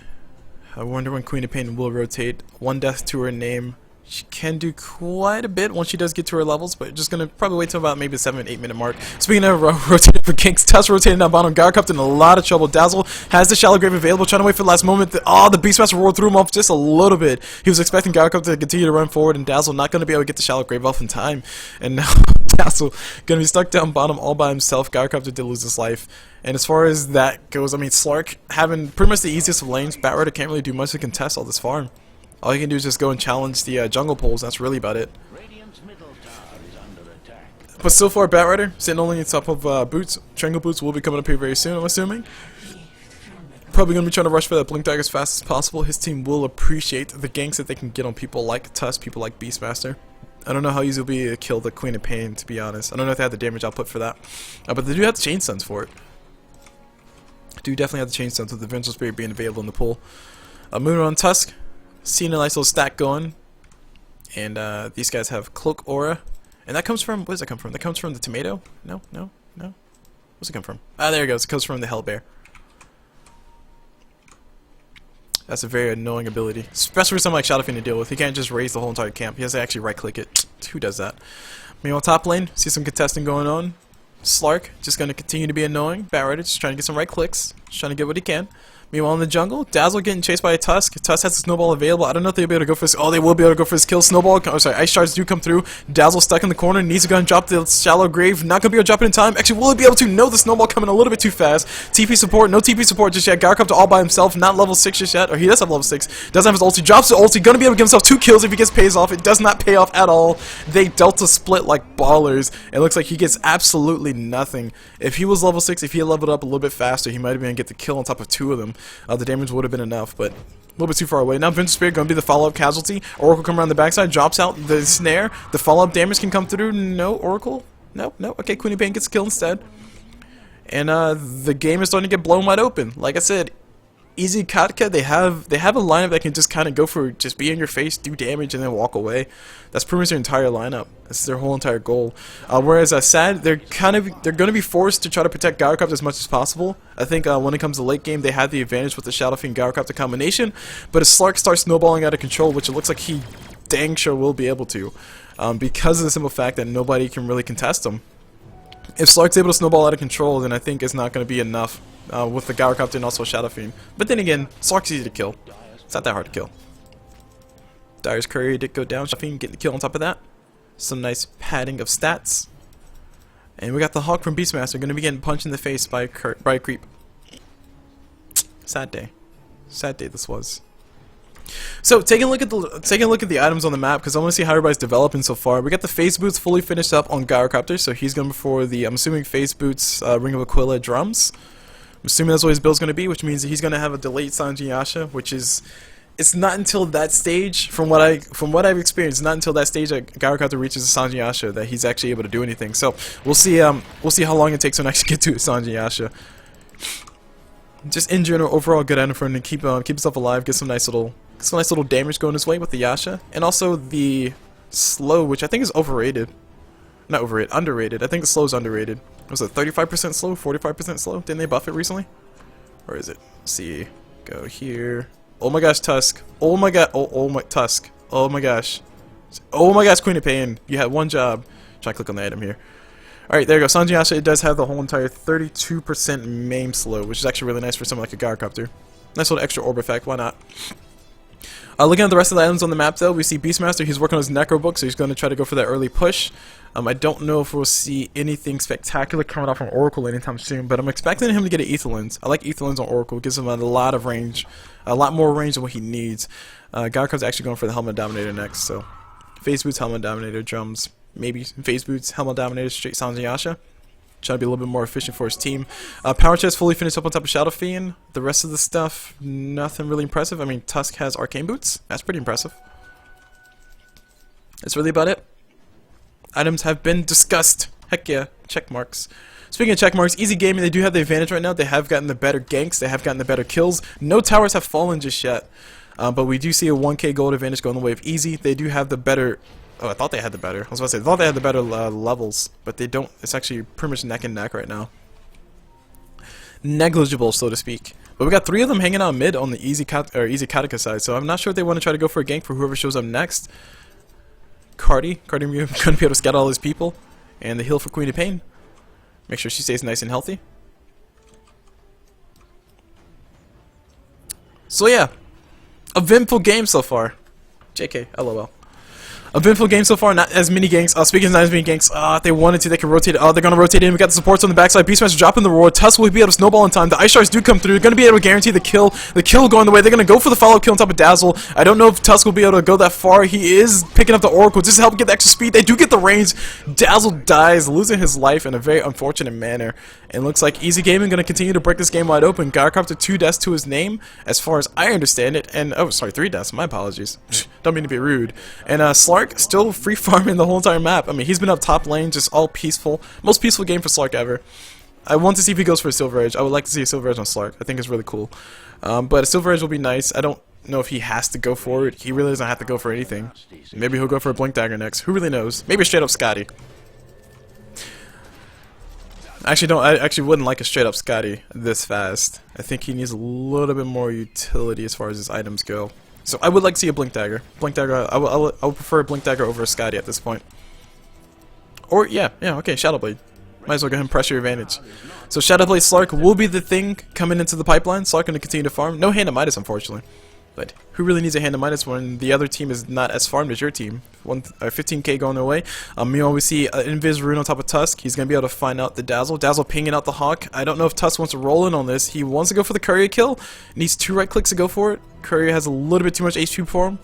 I wonder when Queen of Pain will rotate. 1 death to her name. She can do quite a bit once she does get to her levels, but just gonna probably wait till about maybe the 7-8 minute mark. Speaking of rotating for ganks, Tusk rotating down bottom. Garcup in a lot of trouble. Dazzle has the shallow grave available, trying to wait for the last moment. The Beastmaster rolled through him off just a little bit. He was expecting Garcup to continue to run forward, and Dazzle not gonna be able to get the shallow grave off in time. And now Dazzle gonna be stuck down bottom all by himself. Garcup did lose his life. And as far as that goes, I mean, Slark having pretty much the easiest of lanes. Batrider can't really do much to contest all this farm. All you can do is just go and challenge the jungle poles. That's really about it. Radiant's middle tower is under attack. But so far, Batrider sitting only on top of Boots. Triangle Boots will be coming up here very soon, I'm assuming. Probably going to be trying to rush for that Blink Dagger as fast as possible. His team will appreciate the ganks that they can get on people like Tusk, people like Beastmaster. I don't know how easy it'll be to kill the Queen of Pain, to be honest. I don't know if they have the damage output for that. But they do have the Chain Stuns for it. Do definitely have the Chain Stuns with the Vengeful Spirit being available in the pool. Moving on Tusk. Seeing a nice little stack going, and these guys have Cloak Aura, and that comes from, what does that come from? That comes from the tomato? No. What's it come from? Ah, there it goes. It comes from the Hellbear. That's a very annoying ability, especially for someone like Shadowfiend to deal with. He can't just raise the whole entire camp. He has to actually right-click it. Who does that? Meanwhile, top lane, see some contesting going on. Slark just going to continue to be annoying. Batrider just trying to get some right clicks, just trying to get what he can. Meanwhile, in the jungle, Dazzle getting chased by a Tusk. Tusk has a Snowball available. I don't know if they'll be able to go for this. Oh, they will be able to go for his kill. Snowball, oh, sorry, Ice Shards do come through. Dazzle stuck in the corner, needs to go and drop the shallow grave. Not going to be able to drop it in time. Actually, will he be able to? No, the Snowball coming a little bit too fast. TP support, no TP support just yet. Garcup to all by himself, not level 6 just yet. Or he does have level 6. Doesn't have his ulti. Drops the ulti, going to be able to give himself 2 kills if he gets pays off. It does not pay off at all. They Delta split like ballers. It looks like he gets absolutely nothing. If he was level 6, if he had leveled up a little bit faster, he might have been able to get the kill on top of 2 of them. The damage would have been enough, but a little bit too far away. Now Vengeful Spirit going to be the follow-up casualty. Oracle come around the backside, drops out the snare. The follow-up damage can come through. No, Oracle. No. Okay, Queen of Pain gets killed instead. And the game is starting to get blown wide open. Like I said, easy Katka, they have a lineup that can just kind of go for just be in your face, do damage, and then walk away. That's pretty much their entire lineup. That's their whole entire goal. Whereas Sad, they're going to be forced to try to protect Garcup as much as possible. I think when it comes to late game, they had the advantage with the Shadowfiend Garcup combination. But as Slark starts snowballing out of control, which it looks like he dang sure will be able to, because of the simple fact that nobody can really contest him. If Slark's able to snowball out of control, then I think it's not going to be enough with the Garcup and also Shadowfiend. But then again, Slark's easy to kill. It's not that hard to kill. Dyer's Courier did go down. Shadowfiend getting the kill on top of that. Some nice padding of stats. And we got the Hawk from Beastmaster going to be getting punched in the face by a creep. Sad day. Sad day this was. So taking a look at the items on the map, because I want to see how everybody's developing so far. We got the Phase Boots fully finished up on Gyrocopter, so he's going for the, I'm assuming, Phase Boots Ring of Aquila drums. I'm assuming that's what his build's going to be, which means that he's going to have a delayed Sanji Yasha, which is, it's not until that stage, from what I've experienced, not until that stage that Gyrocopter reaches Sanji Yasha that he's actually able to do anything. So we'll see how long it takes him to actually get to Sanji Yasha. Just in general, overall good item for him to keep himself alive, get some nice little damage going his way with the Yasha, and also the slow, which I think is overrated. Not overrated, underrated. I think the slow is underrated. Was it 35% slow, 45% slow? Didn't they buff it recently? Or is it? Let's see. Go here. Oh my gosh, Tusk. Oh my god. Oh my Tusk. Oh my gosh. Oh my gosh, Queen of Pain. You had one job. Try to click on the item here. Alright, there you go. Sanji Yasha, it does have the whole entire 32% maim slow, which is actually really nice for someone like a Gyrocopter. Nice little extra orb effect, why not? Looking at the rest of the items on the map, though, we see Beastmaster. He's working on his Necro Book, so he's going to try to go for that early push. I don't know if we'll see anything spectacular coming out from Oracle anytime soon, but I'm expecting him to get an Ether Lens. I like Ether Lens on Oracle. It gives him a lot of range, a lot more range than what he needs. Gyrocopter's actually going for the Helmet Dominator next, so Phase Boots, Helmet Dominator, drums, maybe Phase Boots, Helmet Dominator, straight Sanji Yasha. Trying to be a little bit more efficient for his team. Power Chest fully finished up on top of Shadowfiend. The rest of the stuff, nothing really impressive. I mean, Tusk has Arcane Boots. That's pretty impressive. That's really about it. Items have been discussed. Heck yeah, check marks. Speaking of check marks, easy gaming, they do have the advantage right now. They have gotten the better ganks. They have gotten the better kills. No towers have fallen just yet. But we do see a 1k gold advantage going the way of easy. They do have the better... Oh, I thought they had the better. I was about to say, I thought they had the better levels, but they don't. It's actually pretty much neck and neck right now. Negligible, so to speak. But we got 3 of them hanging out mid on the easy Katka side, so I'm not sure if they want to try to go for a gank for whoever shows up next. Cardi going to be able to scout all his people. And the heal for Queen of Pain. Make sure she stays nice and healthy. So yeah, eventful game so far. JK, LOL. Eventful game so far, not as many ganks. Speaking of not as many ganks, if they wanted to, they could rotate. They're going to rotate in. We got the supports on the backside. Beastmaster dropping the roar. Tusk will be able to snowball in time. The Ice Shards do come through. They're going to be able to guarantee the kill. The kill going the way. They're going to go for the follow-up kill on top of Dazzle. I don't know if Tusk will be able to go that far. He is picking up the Oracle just to help get the extra speed. They do get the range. Dazzle dies, losing his life in a very unfortunate manner. And looks like Easy Gaming going to continue to break this game wide open. Gyrocopter 2 deaths to his name, as far as I understand it. And, oh, sorry, 3 deaths. My apologies. Don't mean to be rude. And Slark still free farming the whole entire map. I mean, he's been up top lane, just all peaceful. Most peaceful game for Slark ever. I want to see if he goes for a Silver Edge. I would like to see a Silver Edge on Slark. I think it's really cool. But a Silver Edge will be nice. I don't know if he has to go for it. He really doesn't have to go for anything. Maybe he'll go for a Blink Dagger next. Who really knows? Maybe a straight up Scotty. I actually wouldn't like a straight up Scotty this fast. I think he needs a little bit more utility as far as his items go. So I would like to see a Blink Dagger. Blink Dagger, I would prefer a Blink Dagger over a Scotty at this point. Or, yeah, okay, Shadow Blade. Might as well go ahead and press your advantage. So Shadow Blade Slark will be the thing coming into the pipeline. Slark going to continue to farm. No Hand of Midas, unfortunately. But who really needs a Hand of Midas when the other team is not as farmed as your team? 15k going their way. Meanwhile, we see Invis Rune on top of Tusk. He's going to be able to find out the Dazzle. Dazzle pinging out the Hawk. I don't know if Tusk wants to roll in on this. He wants to go for the Courier kill. Needs 2 right clicks to go for it. Courier has a little bit too much HP for him.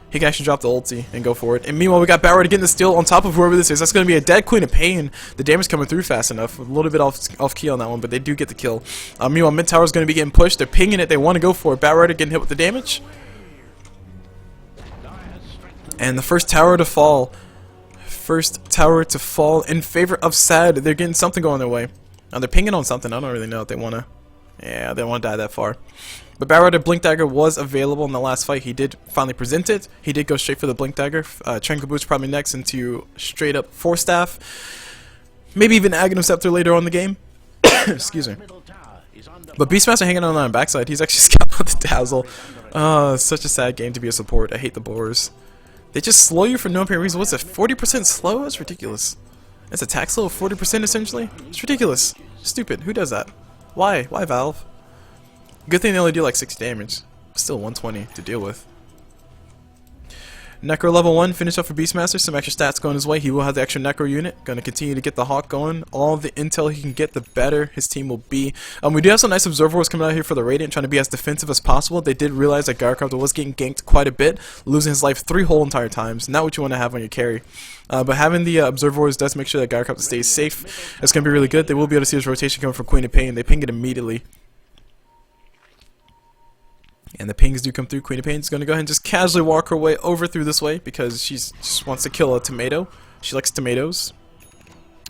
He can actually drop the ulti and go for it. And meanwhile, we got Barrow getting the steal on top of whoever this is. That's going to be a dead Queen of Pain. The damage coming through fast enough. A little bit off key on that one, but they do get the kill. Meanwhile, mid tower is going to be getting pushed. They're pinging it. They want to go for it. Barrow getting hit with the damage. And the first tower to fall. First tower to fall in favor of Sad. They're getting something going their way. Now they're pinging on something. I don't really know if they want to. Yeah, they don't want to die that far. But Barrow Blink Dagger was available in the last fight. He did finally present it. He did go straight for the Blink Dagger. Tranquil Boost probably next into straight up Force Staff. Maybe even Aghanim Scepter later on in the game. Excuse me. But Beastmaster hanging on the backside. He's actually scouting out the Dazzle. Such a sad game to be a support. I hate the boars. They just slow you for no apparent reason. What's it? 40% slow? That's ridiculous. It's attack slow of 40% essentially? It's ridiculous. Stupid. Who does that? Why? Why Valve? Good thing they only do like 6 damage. Still 120 to deal with. Necro level 1 finish up for Beastmaster. Some extra stats going his way. He will have the extra Necro unit. Going to continue to get the Hawk going. All the intel he can get, the better his team will be. We do have some nice Observers coming out here for the Radiant, trying to be as defensive as possible. They did realize that Gyrocopter was getting ganked quite a bit, losing his life 3 whole entire times. Not what you want to have on your carry. But having the Observers does make sure that Gyrocopter stays safe. It's going to be really good. They will be able to see his rotation coming from Queen of Pain. They ping it immediately. And the pings do come through. Queen of Pain is going to go ahead and just casually walk her way over through this way because she just wants to kill a tomato. She likes tomatoes.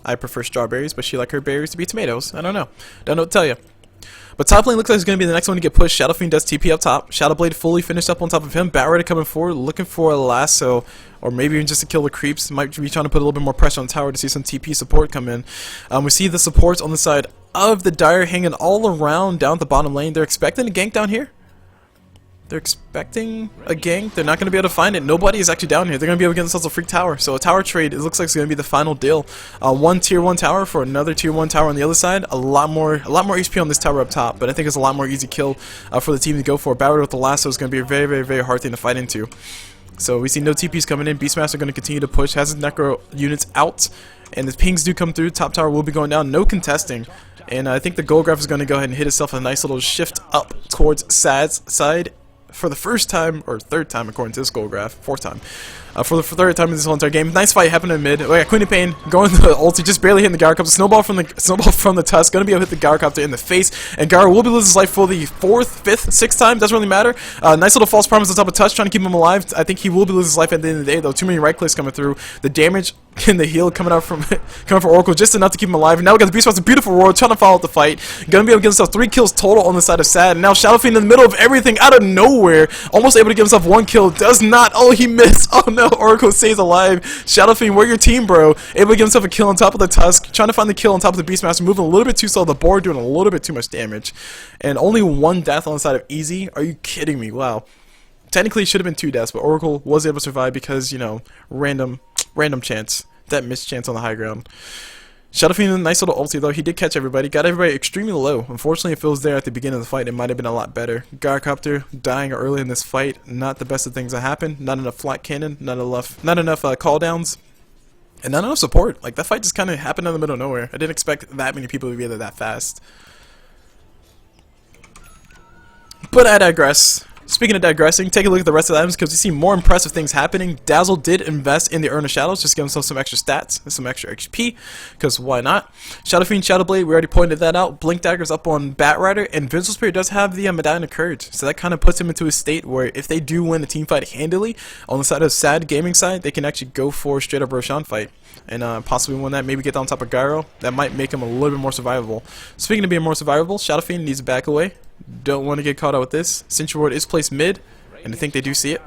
I prefer strawberries, but she likes her berries to be tomatoes. I don't know. Don't know what to tell you. But top lane looks like it's going to be the next one to get pushed. Shadow Fiend does TP up top. Shadow Blade fully finished up on top of him. Barrow coming forward, looking for a lasso, or maybe even just to kill the creeps. Might be trying to put a little bit more pressure on the tower to see some TP support come in. We see the supports on the side of the Dire hanging all around down the bottom lane. They're expecting a gank down here. They're expecting a gank. They're not going to be able to find it. Nobody is actually down here. They're going to be able to get themselves a freak tower. So a tower trade, it looks like it's going to be the final deal. One tier 1 tower for another tier 1 tower on the other side. A lot more HP on this tower up top, but I think it's a lot more easy kill for the team to go for. Barrow with the lasso is going to be a very, very, very hard thing to fight into. So we see no TPs coming in. Beastmaster going to continue to push. Has his Necro units out, and the pings do come through. Top tower will be going down. No contesting. And I think the gold graph is going to go ahead and hit itself a nice little shift up towards Sad's side. For the first time, or third time according to this goal graph, fourth time. For the third time in this whole entire game. Nice fight happening in mid. We got Queen of Pain going to the ulti, just barely hitting the Gyrocopter. Snowball from the Tusk, gonna be able to hit the Gyrocopter in the face. And Gyro will be losing his life for the 4th, 5th, 6th time, doesn't really matter. Nice little false promise on top of Tusk, trying to keep him alive. I think he will be losing his life at the end of the day, though. Too many right clicks coming through. The damage and the heal coming out from Oracle just enough to keep him alive. And now we got the Beastmaster, beautiful roar, trying to follow up the fight. Gonna be able to get himself 3 kills total on the side of Sad. And now Shadow Fiend in the middle of everything, out of nowhere, almost able to give himself 1 kill. Does not. Oh, he missed. Oh no, Oracle stays alive. Shadow Fiend, where your team, bro? Able to give himself a kill on top of the Tusk, trying to find the kill on top of the Beastmaster, moving a little bit too slow. The board doing a little bit too much damage, and only 1 death on the side of Easy. Are you kidding me? Wow. Technically, it should have been 2 deaths, but Oracle was able to survive because, you know, random Random chance. That missed chance on the high ground. Shadowfiend, nice little ulti though. He did catch everybody. Got everybody extremely low. Unfortunately, if it was there at the beginning of the fight, it might have been a lot better. Gyrocopter dying early in this fight. Not the best of things that happen. Not enough flat cannon. Not enough cooldowns. And not enough support. Like, that fight just kind of happened in the middle of nowhere. I didn't expect that many people to be there that fast. But I digress. Speaking of digressing, take a look at the rest of the items because we see more impressive things happening. Dazzle did invest in the Urn of Shadows, just give himself some extra stats and some extra XP, because why not? Shadowfiend, Shadowblade, we already pointed that out. Blink Dagger's up on Batrider, and Invincible Spirit does have the Medallion of Courage, so that kind of puts him into a state where if they do win the team fight handily, on the side of Sad Gaming side, they can actually go for a straight up Roshan fight, and possibly win that, maybe get on top of Gyro. That might make him a little bit more survivable. Speaking of being more survivable, Shadowfiend needs to back away. Don't want to get caught out with this. Sentry Ward is placed mid, and I think they do see it.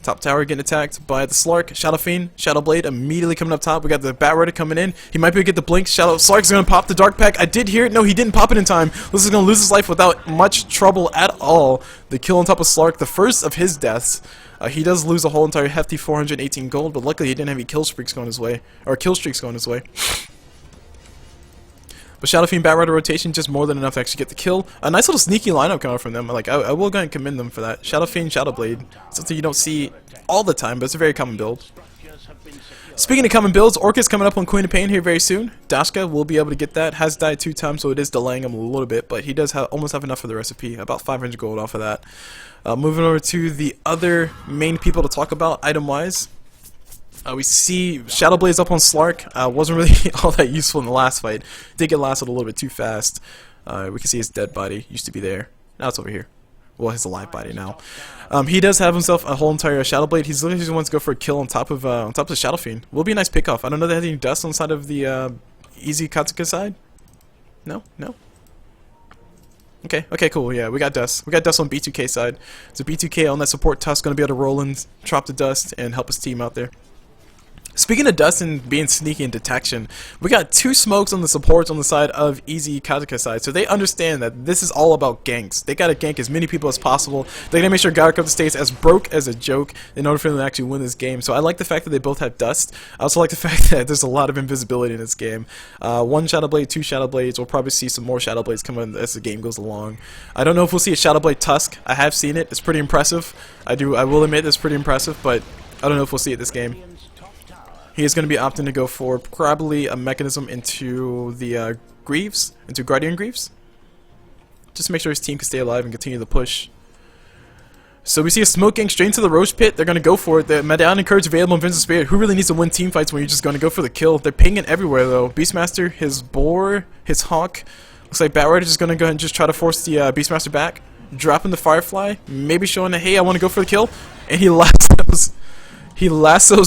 Top tower getting attacked by the Slark. Shadowfiend, Shadowblade immediately coming up top. We got the Batrider coming in. He might be able to get the blink. Slark's going to pop the Dark Pack. I did hear it. No, he didn't pop it in time. This is going to lose his life without much trouble at all. The kill on top of Slark, the first of his deaths. He does lose a whole entire hefty 418 gold, but luckily he didn't have any kill streaks going his way. But Shadowfiend, Batrider rotation, just more than enough to actually get the kill. A nice little sneaky lineup coming from them. Like, I will go and commend them for that. Shadowfiend, Shadowblade, something you don't see all the time, but it's a very common build. Speaking of common builds, Orcus coming up on Queen of Pain here very soon. Dashka will be able to get that. Has died 2 times, so it is delaying him a little bit, but he does almost have enough for the recipe. About 500 gold off of that. Moving over to the other main people to talk about, item-wise. We see Shadowblade's up on Slark. Wasn't really all that useful in the last fight. Did get lasted a little bit too fast. We can see his dead body. Used to be there. Now it's over here. Well, his alive body now. He does have himself a whole entire Shadowblade. He's literally just wants to go for a kill on top of the Shadowfiend. Will be a nice pick off. I don't know if they have any dust on the side of the easy katka side. No. Okay, cool. Yeah, we got dust. We got dust on B2K side. So B2K on that support tusk going to be able to roll in, drop the dust, and help his team out there. Speaking of dust and being sneaky in detection, we got 2 smokes on the supports on the side of Easy Katka side, so they understand that this is all about ganks. They gotta gank as many people as possible. They're gonna make sure Gyro stays as broke as a joke in order for them to actually win this game. So I like the fact that they both have dust. I also like the fact that there's a lot of invisibility in this game. 1 Shadowblade, 2 Shadowblades. We'll probably see some more Shadowblades come in as the game goes along. I don't know if we'll see a Shadowblade Tusk. I have seen it. It's pretty impressive. I will admit it's pretty impressive, but I don't know if we'll see it this game. He is going to be opting to go for probably a mechanism into the Greaves, into Guardian Greaves. Just to make sure his team can stay alive and continue the push. So we see a smoke gang straight into the Roach Pit. They're going to go for it. The Medallion of Courage available in Invincible Spirit. Who really needs to win team fights when you're just going to go for the kill? They're pinging everywhere though. Beastmaster, his Boar, his Hawk. Looks like Batrider is just going to go ahead and just try to force the Beastmaster back. Dropping the Firefly. Maybe showing that, hey, I want to go for the kill. And he lassos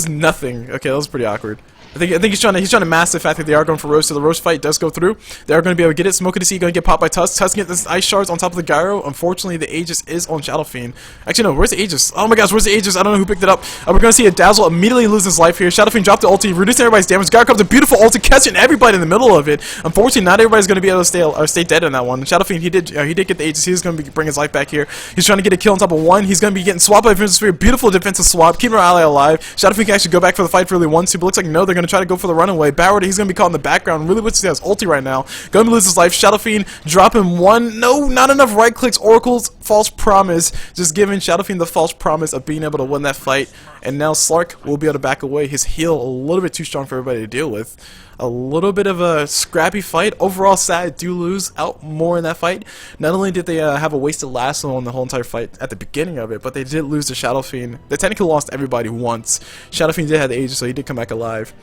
nothing. Okay, that was pretty awkward. I think he's trying to mask the fact that they are going for Roast, so the Roast fight does go through. They are going to be able to get it. Smoke to see going to get popped by Tusk. Tusk get this Ice Shards on top of the Gyro. Unfortunately, the Aegis is on Shadowfiend. Actually, no, where's the Aegis? Oh my gosh, where's the Aegis? I don't know who picked it up. We're going to see a Dazzle immediately lose his life here. Shadowfiend dropped the ulti, reducing everybody's damage. Gyro comes a beautiful ulti, catching everybody in the middle of it. Unfortunately, not everybody's going to be able to stay dead in that one. Shadowfiend, he did get the Aegis. He's going to bring his life back here. He's trying to get a kill on top of 1. He's going to be getting swapped by Invincible Spirit. Beautiful defensive swap, keeping our ally alive. Shadowfiend can actually go back for the fight if he really wants to, but looks like no, they're going to try to go for the runaway. Batrider, he's going to be caught in the background. Really wishes he has ulti right now. Going to lose his life. Shadowfiend dropping 1. No, not enough right clicks. Oracle's false promise. Just giving Shadowfiend the false promise of being able to win that fight. And now Slark will be able to back away. His heal a little bit too strong for everybody to deal with. A little bit of a scrappy fight. Overall, Sad do lose out more in that fight. Not only did they have a wasted lasso on the whole entire fight at the beginning of it, but they did lose to Shadowfiend. They technically lost everybody once. Shadowfiend did have the Aegis, so he did come back alive.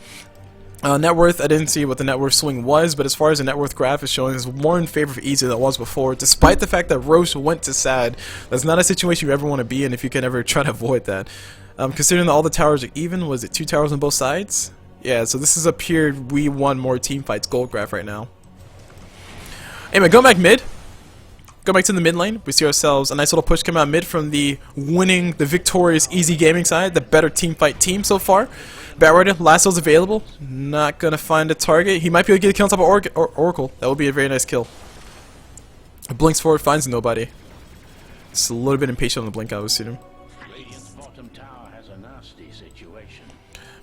Net worth, I didn't see what the net worth swing was, but as far as the net worth graph is showing, is more in favor of Easy than it was before, despite the fact that Roche went to Sad. That's not a situation you ever want to be in if you can ever try to avoid that. Considering that all the towers are even, was it 2 towers on both sides? Yeah, so this is a pure we won more team fights gold graph right now. Anyway, go back mid. Go back to the mid lane. We see ourselves a nice little push come out mid from the victorious Easy Gaming side, the better team fight team so far. Batrider, lasso's available. Not gonna find a target. He might be able to get a kill on top of Oracle. That would be a very nice kill. Blinks forward, finds nobody. Just a little bit impatient on the blink, I was seeing him. Radiant's bottom tower has a nasty situation.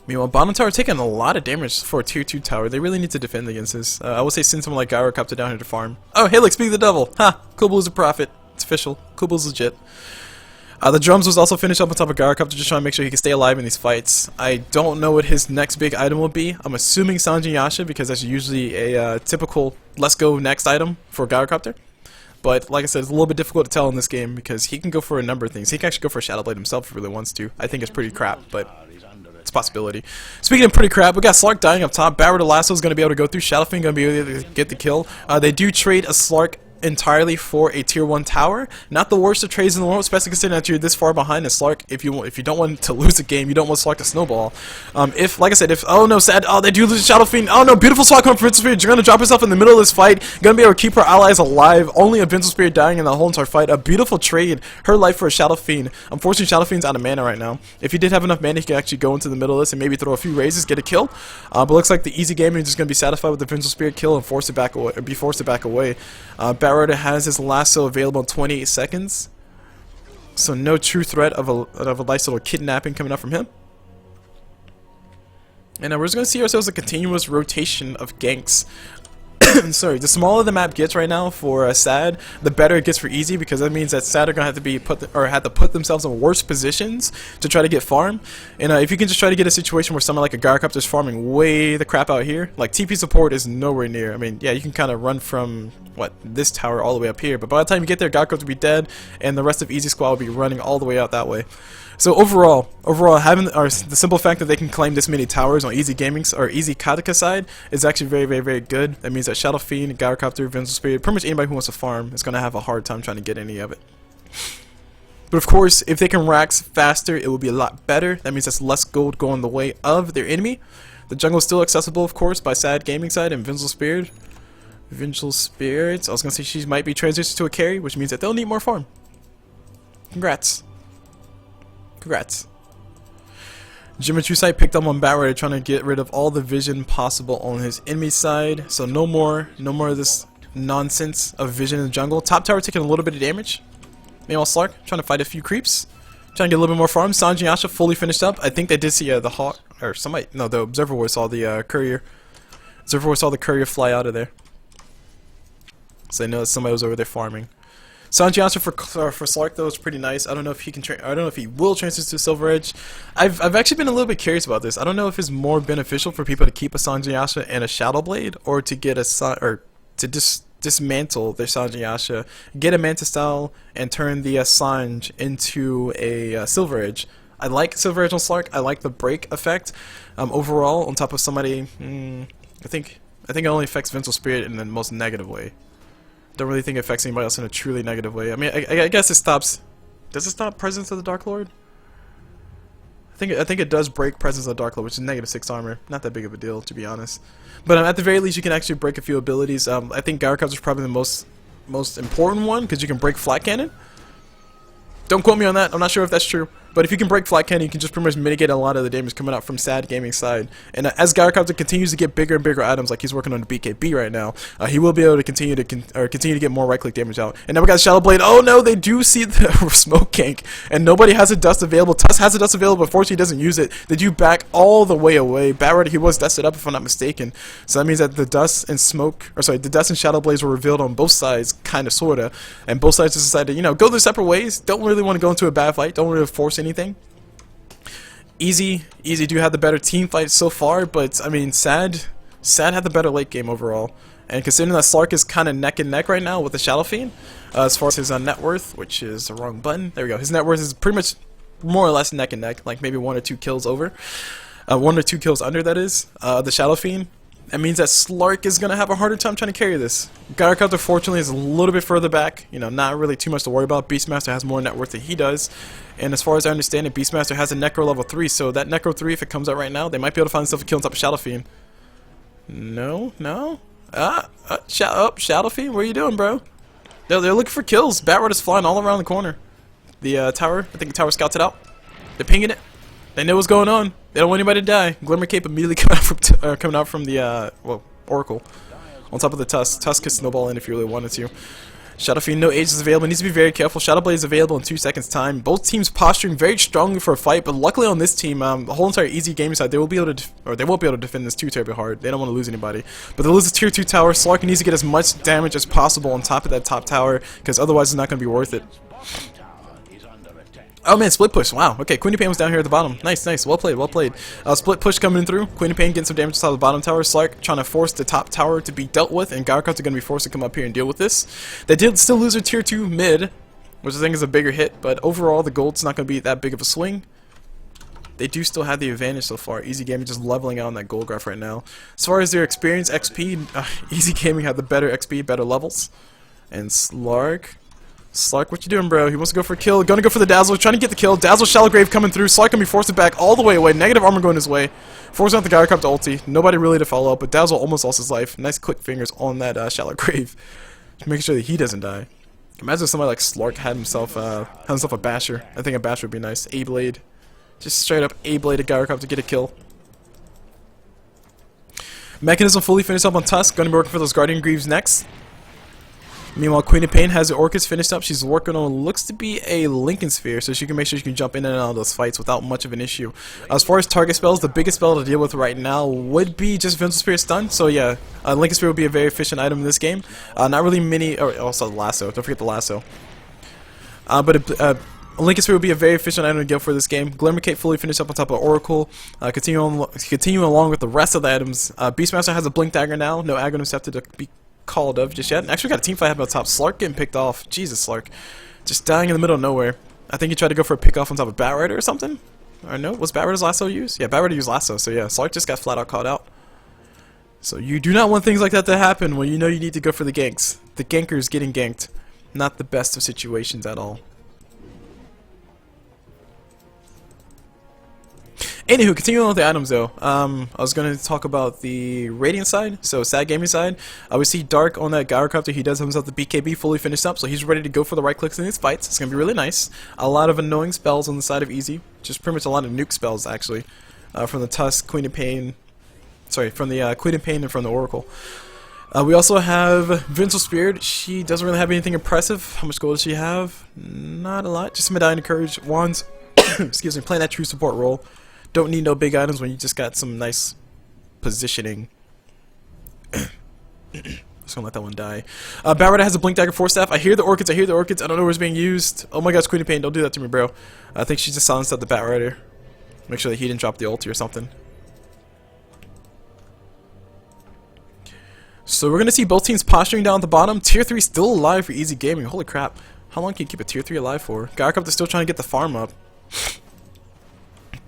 Meanwhile, bottom tower taking a lot of damage for a tier 2 tower. They really need to defend against this. I would say send someone like Gyrocopter down here to farm. Oh, hey, look, speak of the devil. Ha! CulBlu's a prophet. It's official. CulBlu's legit. The drums was also finished up on top of Gyrocopter, just trying to make sure he can stay alive in these fights. I don't know what his next big item will be. I'm assuming Sanjin Yasha, because that's usually a typical let's go next item for Gyrocopter. But like I said, it's a little bit difficult to tell in this game because he can go for a number of things. He can actually go for a Shadow Blade himself if he really wants to. I think it's pretty crap, but it's a possibility. Speaking of pretty crap, we got Slark dying up top. Barrow the Lasso is going to be able to go through. Shadowfiend going to be able to get the kill. They do trade a Slark entirely for a tier 1 tower. Not the worst of trades in the world, especially considering that you're this far behind a Slark. If you don't want to lose a game, you don't want Slark to snowball. If, like I said, if, oh no, sad, oh, they do lose Shadowfiend. Oh no, beautiful Slark coming from Vincel Spirit. You're going to drop yourself in the middle of this fight. Going to be able to keep her allies alive. Only a Vincel Spirit dying in the whole entire fight. A beautiful trade. Her life for a Shadowfiend. Unfortunately, Shadowfiend's out of mana right now. If he did have enough mana, he could actually go into the middle of this and maybe throw a few raises, get a kill. But looks like the easy game is just going to be satisfied with the Vincel Spirit kill and force it back away, or be forced to back away. Barrow has his lasso available in 28 seconds, so no true threat of a nice little kidnapping coming up from him. And we're just going to see ourselves a continuous rotation of ganks. Sorry, the smaller the map gets right now for Sad, the better it gets for Easy, because that means that Sad are gonna have to be have to put themselves in worse positions to try to get farm. And if you can just try to get a situation where someone like a Gyrocopter is farming way the crap out here, like TP support is nowhere near. I mean, yeah, you can kind of run from this tower all the way up here, but by the time you get there, Gyrocopter will be dead, and the rest of Easy squad will be running all the way out that way. So overall, having the simple fact that they can claim this many towers on Easy Gaming's or Easy Katka side is actually very, very, very good. That means that Shadowfiend, Gyrocopter, Vincel Spirit, pretty much anybody who wants to farm is going to have a hard time trying to get any of it. But of course, if they can rax faster, it will be a lot better. That means that's less gold going the way of their enemy. The jungle is still accessible, of course, by Sad Gaming side and Vincel Spirit. Vincel Spirit, I was going to say she might be transitioned to a carry, which means that they'll need more farm. Congrats. Congrats. Geometry side picked up on Barrow, trying to get rid of all the vision possible on his enemy side. So no more of this nonsense of vision in the jungle. Top tower taking a little bit of damage. Meanwhile, Slark trying to fight a few creeps, trying to get a little bit more farm. Sanjin Yasha fully finished up. I think they did see the hawk, or somebody. No, the observer voice saw the courier. Observer voice saw the courier fly out of there. So I know that somebody was over there farming. Sanjin Yasha for Slark though is pretty nice. I don't know if he can. I don't know if he will transition to Silver Edge. I've actually been a little bit curious about this. I don't know if it's more beneficial for people to keep a Sanjin Yasha and a Shadow Blade, or to get a dismantle their Sanjin Yasha, get a Manta Style, and turn the Sanj into a Silver Edge. I like Silver Edge on Slark. I like the break effect. Overall, on top of somebody, I think it only affects Vincel Spirit in the most negative way. Don't really think it affects anybody else in a truly negative way. I mean, I guess it stops. Does it stop Presence of the Dark Lord? I think it does break Presence of the Dark Lord, which is -6 armor. Not that big of a deal, to be honest. But at the very least, you can actually break a few abilities. I think Gyrocopter is probably the most important one, because you can break Flat Cannon. Don't quote me on that. I'm not sure if that's true. But if you can break Flat Cannon, you can just pretty much mitigate a lot of the damage coming out from Sad Gaming side. And as Gyrocopter continues to get bigger and bigger items, like he's working on the BKB right now, he will be able to continue to get more right-click damage out. And now we got Shadow Blade. Oh no, they do see the smoke gank, and nobody has a dust available. Tusk has a dust available, but fortunately he doesn't use it. They do back all the way away. Barrett, he was dusted up if I'm not mistaken. So that means that the dust and Shadow Blades were revealed on both sides, kind of, sorta. And both sides just decided, go their separate ways. Don't really want to go into a bad fight. Don't really force anything. Easy do have the better team fight so far, but I mean, Sad had the better late game overall. And considering that Slark is kind of neck and neck right now with the Shadowfiend, as far as his net worth, which is the wrong button. There we go. His net worth is pretty much more or less neck and neck, like maybe 1 or 2 kills over, 1 or 2 kills under. That is the Shadowfiend. That means that Slark is gonna have a harder time trying to carry this. Gyrocopter fortunately is a little bit further back, not really too much to worry about. Beastmaster has more net worth than he does, and as far as I understand it, Beastmaster has a Necro level 3, so that Necro 3, if it comes out right now, they might be able to find themselves a kill on top of Shadowfiend. No. Shadowfiend, what are you doing, bro? They're looking for kills. Batrod is flying all around the corner. The tower, I think the tower scouts it out. They're pinging it. They know what's going on. They don't want anybody to die. Glimmer Cape immediately coming out from the Oracle. On top of the Tusk. Tusk could snowball in if you really wanted to. Shadow Fiend, no ages available. Needs to be very careful. Shadow Blade is available in 2 seconds time. Both teams posturing very strongly for a fight, but luckily on this team, the whole entire easy gaming side, they will be able to, they won't be able to defend this too terribly hard. They don't want to lose anybody. But they'll lose the tier 2 tower. Slark needs to get as much damage as possible on top of that top tower, because otherwise it's not going to be worth it. Oh man, split push. Wow. Okay, Queen of Pain was down here at the bottom. Nice, nice. Well played, well played. Split push coming through. Queen of Pain getting some damage on the bottom tower. Slark trying to force the top tower to be dealt with, and Gyrocops are going to be forced to come up here and deal with this. They did still lose their tier 2 mid, which I think is a bigger hit, but overall the gold's not going to be that big of a swing. They do still have the advantage so far. Easy Gaming just leveling out on that gold graph right now. As far as their experience, XP, Easy Gaming had the better XP, better levels. And Slark, what you doing, bro? He wants to go for a kill. Gonna go for the Dazzle. Trying to get the kill. Dazzle, Shallow Grave coming through. Slark gonna be forced it back all the way away. Negative armor going his way. Forcing out the Gyrocops to ulti. Nobody really to follow up, but Dazzle almost lost his life. Nice quick fingers on that Shallow Grave. Making sure that he doesn't die. Imagine if somebody like Slark had himself a Basher. I think a Basher would be nice. A-Blade. Just straight up A-Blade to Gyrocops to get a kill. Mechanism fully finished up on Tusk. Gonna be working for those Guardian Greaves next. Meanwhile, Queen of Pain has the Orchids finished up. She's working on what looks to be a Lincoln Sphere, so she can make sure she can jump in and out of those fights without much of an issue. As far as target spells, the biggest spell to deal with right now would be just Vengeful Spirit Stun. So yeah, Lincoln Sphere would be a very efficient item in this game. Not really many, or also the Lasso. Don't forget the Lasso. Lincoln Sphere would be a very efficient item to get for this game. Glimmer Cape fully finished up on top of Oracle. Continuing along with the rest of the items. Beastmaster has a Blink Dagger now. No Aghanim Scepter to be called of just yet. Actually got a team fight happening on top. Slark getting picked off. Jesus, Slark. Just dying in the middle of nowhere. I think he tried to go for a pick off on top of Batrider or something. Or no? Was Batrider's Lasso used? Yeah, Batrider used Lasso. So yeah, Slark just got flat out caught out. So you do not want things like that to happen when you know you need to go for the ganks. The ganker's getting ganked. Not the best of situations at all. Anywho, continuing on with the items though, I was going to talk about the Radiant side, so Sad Gaming side. We see Dark on that Gyrocopter. He does have himself the BKB fully finished up, so he's ready to go for the right clicks in these fights. It's going to be really nice. A lot of annoying spells on the side of Easy, just pretty much a lot of nuke spells actually, from the Tusk, Queen of Pain, from the Queen of Pain and from the Oracle. We also have Vengeful Spirit. She doesn't really have anything impressive. How much gold does she have? Not a lot, just Medallion of Courage, Wands, excuse me, playing that true support role. Don't need no big items when you just got some nice positioning. Just gonna let that one die. Batrider has a Blink Dagger 4-staff. I hear the Orchids, I don't know where it's being used. Oh my gosh, Queen of Pain, don't do that to me, bro. I think she just silenced out the Batrider. Make sure that he didn't drop the ulti or something. So we're gonna see both teams posturing down at the bottom. Tier 3 still alive for Easy Gaming. Holy crap. How long can you keep a tier 3 alive for? Gyrocopter is still trying to get the farm up.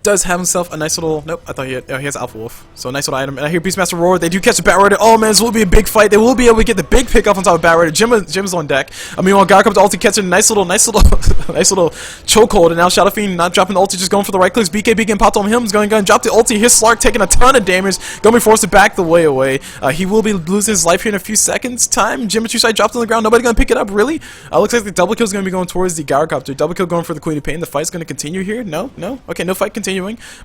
Does have himself a nice little, nope, I thought he had, oh, he has Alpha Wolf, so a nice little item. And I hear Beastmaster roar. They do catch the Batrider. Oh man, this will be a big fight. They will be able to get the big pick off on top of Batrider. Jim's on deck. Meanwhile, Gyro comes to ulti, catching a nice little nice little chokehold, and now Shadow Fiend not dropping the ulti, just going for the right clicks. BKB getting popped on him. He's going to drop the ulti. His Slark taking a ton of damage, going to be forced to back the way away. He will be losing his life here in a few seconds. Time. Geometry side dropped on the ground. Nobody going to pick it up. Really? Looks like the double kill is going to be going towards the Gyrocopter. Double kill going for the Queen of Pain. The fight's going to continue here. No. Okay, no fight continuing.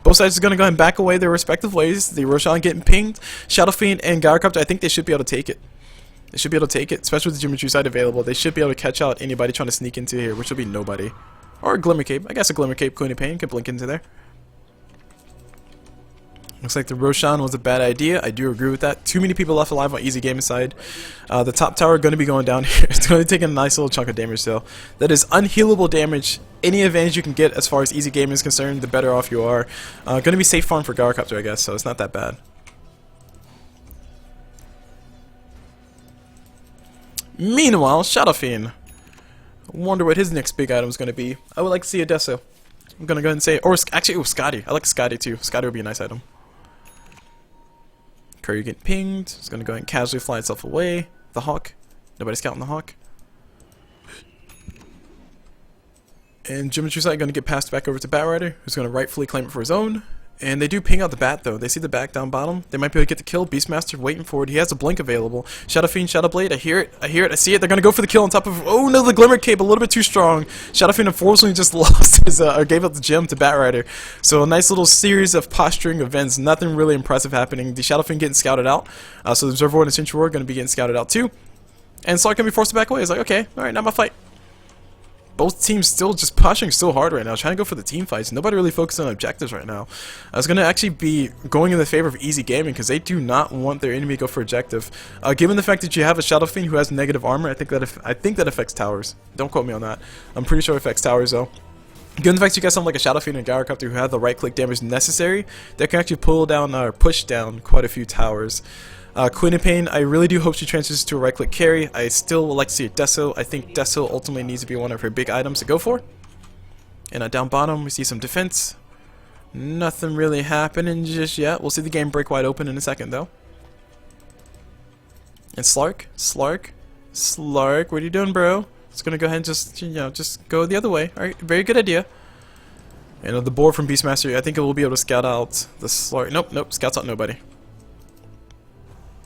Both sides are going to go ahead and back away their respective ways. The Roshan getting pinged. Shadow Fiend and Gyrocopter, I think they should be able to take it. They should be able to take it, especially with the Geometry side available. They should be able to catch out anybody trying to sneak into here, which will be nobody. Or a Glimmer Cape. I guess a Glimmer Cape, Queen of Pain, could blink into there. Looks like the Roshan was a bad idea. I do agree with that. Too many people left alive on Easy Gaming side. The top tower going to be going down here. It's going to take a nice little chunk of damage though. That is unhealable damage. Any advantage you can get as far as Easy Gaming is concerned, the better off you are. Going to be safe farm for Gyrocopter, I guess, so it's not that bad. Meanwhile, Shadow Fiend. Wonder what his next big item is going to be. I would like to see a Deso. I'm going to go ahead and say, or actually, Scotty. I like Scotty too. Scotty would be a nice item. Curry getting pinged. It's going to go ahead and casually fly itself away. The Hawk. Nobody's counting the Hawk. And Geometry Sight going to get passed back over to Batrider, who's going to rightfully claim it for his own. And they do ping out the bat though. They see the back down bottom. They might be able to get the kill. Beastmaster waiting for it. He has a blink available. Shadow Fiend, Shadow Blade. I hear it. I see it. They're gonna go for the kill on top of. Oh no, the Glimmer Cape a little bit too strong. Shadow Fiend unfortunately just lost his or gave up the gem to Batrider. So a nice little series of posturing events. Nothing really impressive happening. The Shadow Fiend getting scouted out. So the Observer and the Sentry Ward gonna be getting scouted out too. And Slark can be forced to back away. He's like, okay, alright, not my fight. Both teams still just pushing so hard right now, trying to go for the team fights. Nobody really focused on objectives right now. It's going to actually be going in the favor of easy gaming because they do not want their enemy to go for objective. Given the fact that you have a Shadow Fiend who has negative armor, I think that affects towers. Don't quote me on that. I'm pretty sure it affects towers though. Given the fact you got something like a Shadow Fiend and Gyrocopter who have the right click damage necessary, they can actually pull down or push down quite a few towers. Queen of Pain, I really do hope she transitions to a right click carry. I still would like to see a Deso. I think Deso ultimately needs to be one of her big items to go for. And down bottom, we see some defense. Nothing really happening just yet. We'll see the game break wide open in a second though. And Slark, what are you doing, bro? It's gonna go ahead and just go the other way. Alright, very good idea. And the board from Beastmaster, I think it will be able to scout out the Slark. Nope, scouts out nobody.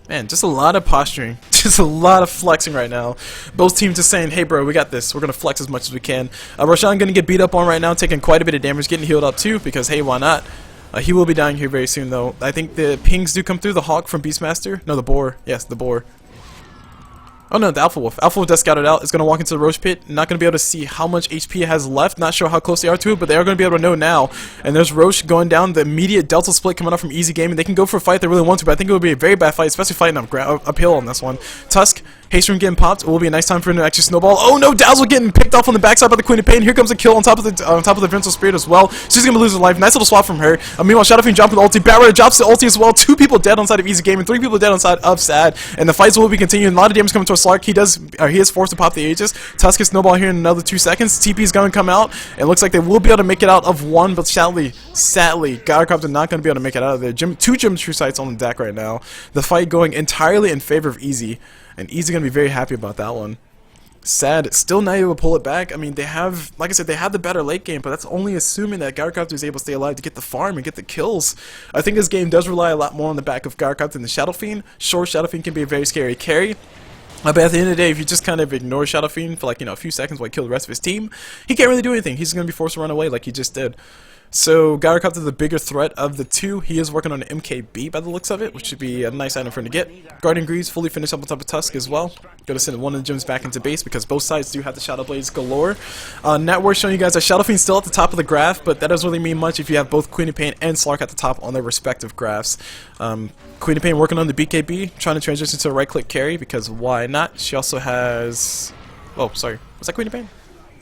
Man, just a lot of posturing. Just a lot of flexing right now. Both teams just saying, hey bro, we got this. We're going to flex as much as we can. Roshan going to get beat up on right now, taking quite a bit of damage, getting healed up too, because hey, why not? He will be dying here very soon though. I think the pings do come through. The Hawk from Beastmaster. No, the Boar. Yes, the Boar. Oh no, the Alpha Wolf. Alpha Wolf just scouted out. Is going to walk into the Roach Pit. Not going to be able to see how much HP it has left. Not sure how close they are to it, but they are going to be able to know now. And there's Roach going down. The immediate Delta split coming up from Easy Gaming. They can go for a fight if they really want to, but I think it would be a very bad fight, especially fighting uphill on this one. Tusk, Haystrom getting popped. It will be a nice time for him to actually snowball. Oh no, Dazzle getting picked off on the backside by the Queen of Pain. Here comes a kill on top of the Vengeful Spirit as well. She's gonna lose her life. Nice little swap from her. Meanwhile, Shadow Fiend jumping the ulti. Bat Rider drops the ulti as well. 2 people dead on side of Easy Gaming, 3 people dead on side of Sad. And the fights will be continuing. A lot of damage coming to Slark. He is forced to pop the Aegis. Tusk is snowball here in another 2 seconds. TP is gonna come out. It looks like they will be able to make it out of one, but sadly, Gyrocopter not gonna be able to make it out of there. 2 Geometry sites on the deck right now. The fight going entirely in favor of Easy. And Easy gonna be very happy about that one. Sad, still not able to pull it back. I mean, they have, like I said, they have the better late game, but that's only assuming that Gyrocopter is able to stay alive to get the farm and get the kills. I think this game does rely a lot more on the back of Gyrocopter than the Shadow Fiend. Sure, Shadow Fiend can be a very scary carry. But at the end of the day, if you just kind of ignore Shadow Fiend for like, a few seconds while he kills the rest of his team, he can't really do anything. He's going to be forced to run away like he just did. So Gyrocopter, the bigger threat of the 2. He is working on an MKB by the looks of it, which should be a nice item for him to get. Guardian Greaves fully finished up on top of Tusk as well. Gonna send one of the gems back into base because both sides do have the Shadow Blades galore. Network showing you guys that Shadow Fiend's still at the top of the graph, but that doesn't really mean much if you have both Queen of Pain and Slark at the top on their respective graphs. Queen of Pain working on the BKB, trying to transition to a right-click carry because why not? She also has... Oh, sorry. Was that Queen of Pain?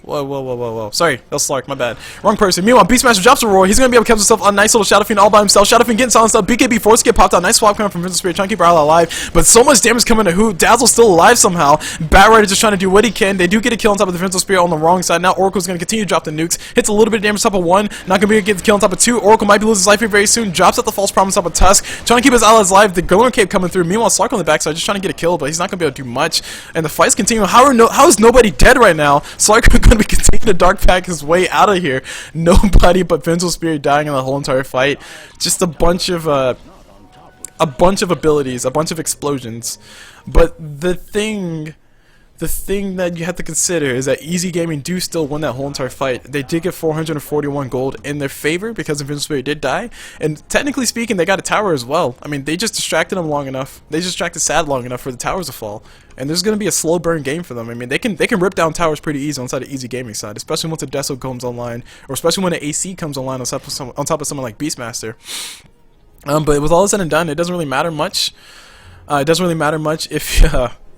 Whoa. Sorry, that was Slark, my bad. Wrong person. Meanwhile, Beastmaster drops a roar. He's going to be able to catch himself a nice little Shadow Fiend all by himself. Shadow Fiend getting silenced up. BKB forced to get popped out. Nice swap coming from Vengeful Spirit, trying to keep her ally alive. But so much damage coming to Hoot. Dazzle's still alive somehow. Bat Rider just trying to do what he can. They do get a kill on top of the Vengeful Spirit on the wrong side. Now Oracle's going to continue to drop the nukes. Hits a little bit of damage on top of 1. Not going to be able to get the kill on top of 2. Oracle might be losing his life here very soon. Drops at the False Promise on top of Tusk. Trying to keep his allies alive. The Golden Cape coming through. Meanwhile, Slark on the backside just trying to get a kill, but he's not going to be able to do much. And the fight's continuing. How is nobody dead right now? Slark going to be continuing to Dark Pack his way out of here. Nobody but Vengeful Spirit dying in the whole entire fight. Just a bunch of abilities, a bunch of explosions. But the thing that you have to consider is that Easy Gaming do still win that whole entire fight. They did get 441 gold in their favor because Vengeful Spirit did die, and technically speaking, they got a tower as well. I mean, they just distracted them long enough. They distracted Sad long enough for the towers to fall, and there's going to be a slow burn game for them. I mean, they can rip down towers pretty easy on side of Easy Gaming side, especially once the Deso comes online, or especially when the AC comes online on top of someone like Beastmaster. But with all said and done, it doesn't really matter much. It doesn't really matter much if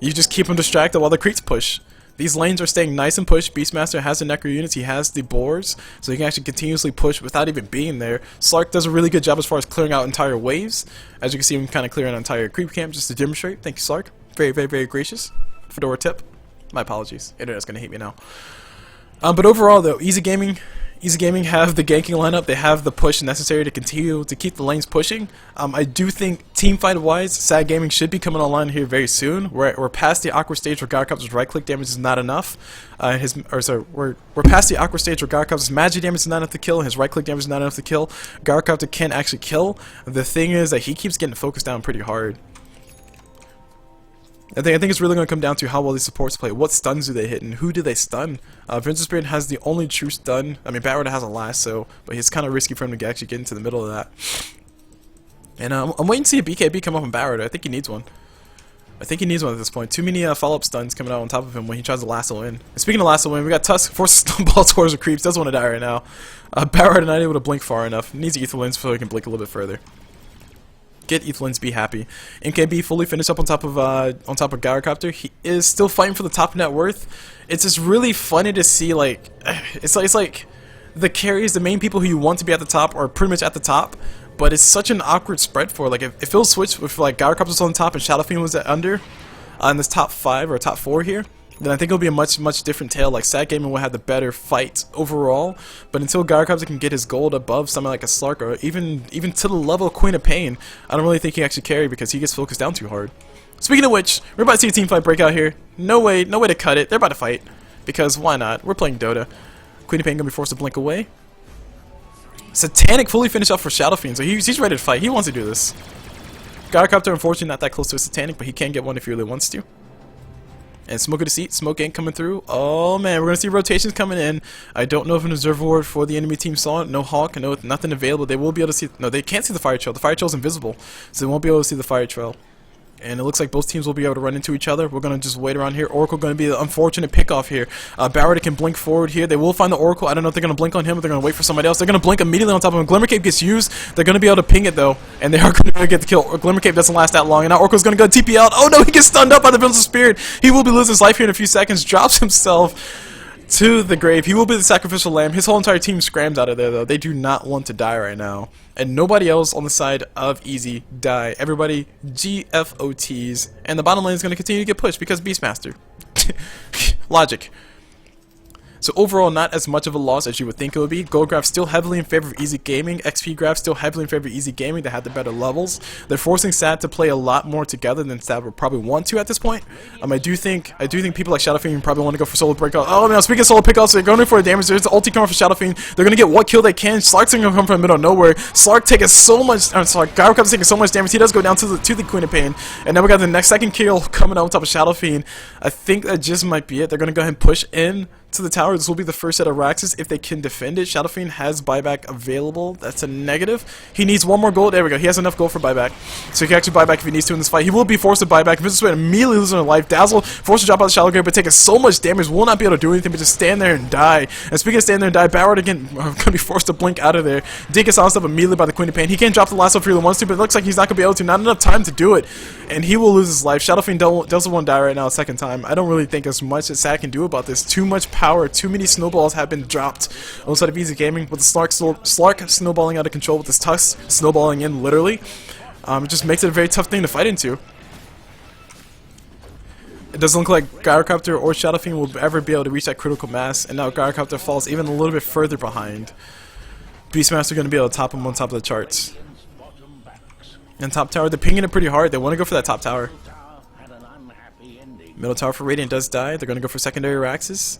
you just keep them distracted while the creeps push. These lanes are staying nice and pushed. Beastmaster has the Necro units, he has the boars, so he can actually continuously push without even being there. Slark does a really good job as far as clearing out entire waves. As you can see him kind of clearing an entire creep camp just to demonstrate. Thank you, Slark. Very gracious. Fedora tip. My apologies. Internet's gonna hate me now. But overall though, Easy Gaming have the ganking lineup. They have the push necessary to continue to keep the lanes pushing. I do think team fight wise, Sad Gaming should be coming online here very soon. We're past the awkward stage where Gyrocopter's right click damage is not enough. We're past the awkward stage where Gyrocopter's magic damage is not enough to kill. His right click damage is not enough to kill. Gyrocopter can actually kill. The thing is that he keeps getting focused down pretty hard. I think it's really going to come down to how well these supports play. What stuns do they hit, and who do they stun? Vengeful Spirit has the only true stun. I mean, Bat Rider has a lasso, but it's kind of risky for him to actually get into the middle of that. And I'm waiting to see a BKB come up on Bat Rider. I think he needs one. I think he needs one at this point. Too many follow-up stuns coming out on top of him when he tries to lasso in. And speaking of lasso in, we got Tusk forces snowball towards the creeps. Doesn't want to die right now. Barrett not able to blink far enough. Needs Ether Lens so he can blink a little bit further. Get Ether Lens, be happy. MKB fully finished up on top of Gyrocopter. He is still fighting for the top net worth. It's just really funny to see, like, it's like the carries, the main people who you want to be at the top are pretty much at the top. But it's such an awkward spread for, like, if it was switched with, like, Gyrocopter was on top and Shadow Fiend was at under in this top 5 or top 4 here, then I think it'll be a much different tale. Like, Sad Gaming will have the better fight overall, but until Gyrocopter can get his gold above someone like a Slark or even to the level of Queen of Pain, I don't really think he actually carry because he gets focused down too hard. Speaking of which, we're about to see a team fight break out here. No way to cut it. They're about to fight because why not? We're playing Dota. Queen of Pain gonna be forced to blink away. Satanic fully finished up for Shadow Fiend, so he's ready to fight. He wants to do this. Gyrocopter, unfortunately, not that close to a Satanic, but he can get one if he really wants to. And Smoke of Deceit, Smoke ain't coming through. Oh man, we're gonna see rotations coming in. I don't know if an Observer Ward for the enemy team saw it. No Hawk, no nothing available. They will be able to see. No, they can't see the fire trail. The fire trail is invisible, so they won't be able to see the fire trail. And it looks like both teams will be able to run into each other. We're going to just wait around here. Oracle going to be the unfortunate pickoff here. Barrett can blink forward here. They will find the Oracle. I don't know if they're going to blink on him or they're going to wait for somebody else. They're going to blink immediately on top of him. Glimmer Cape gets used. They're going to be able to ping it though. And they are going to get the kill. Glimmer Cape doesn't last that long. And now Oracle's going to go TP out. Oh no, he gets stunned up by the Villains of Spirit. He will be losing his life here in a few seconds. Drops himself to the grave. He will be the sacrificial lamb. His whole entire team scrams out of there though. They do not want to die right now. And nobody else on the side of Easy die. Everybody GFOTs. And the bottom lane is going to continue to get pushed because Beastmaster. Logic. So overall, not as much of a loss as you would think it would be. Gold Graph still heavily in favor of Easy Gaming. XP Graph still heavily in favor of Easy Gaming. They have the better levels. They're forcing Sad to play a lot more together than Sad would probably want to at this point. I do think people like Shadow Fiend probably want to go for solo breakout. Oh no, speaking of solo pickups, they're going for a damage. There's the ulti coming for Shadow Fiend. They're gonna get what kill they can. Slark's gonna come from the middle of nowhere. Slark taking so much. I'm sorry, Gyrocopter's taking so much damage. He does go down to the Queen of Pain. And then we got the next second kill coming out on top of Shadow Fiend. I think that just might be it. They're gonna go ahead and push in to the tower. This will be the first set of Raxes if they can defend it. Shadow Fiend has buyback available. That's a negative. He needs one more gold. There we go. He has enough gold for buyback. So he can actually buy back if he needs to in this fight. He will be forced to buy back. Vincent Sweat immediately losing her life. Dazzle forced to drop out the shallow grave, but taking so much damage, will not be able to do anything but just stand there and die. And speaking of stand there and die, Barrett again going to be forced to blink out of there. Did get silenced up immediately by the Queen of Pain. He can't drop the lasso if he really wants to, but it looks like he's not going to be able to. Not enough time to do it. And he will lose his life. Shadow Fiend doesn't want to die right now a second time. I don't really think there's much that Sad can do about this. Too much power, too many snowballs have been dropped on the side of Easy Gaming, with the Slark snowballing out of control, with this Tusk snowballing in literally. It just makes it a very tough thing to fight into. It doesn't look like Gyrocopter or Shadow Fiend will ever be able to reach that critical mass, and now Gyrocopter falls even a little bit further behind. Beastmaster going to be able to top him on top of the charts. And top tower, they're pinging it pretty hard. They want to go for that top tower. Middle tower for Radiant does die. They're going to go for secondary Raxes.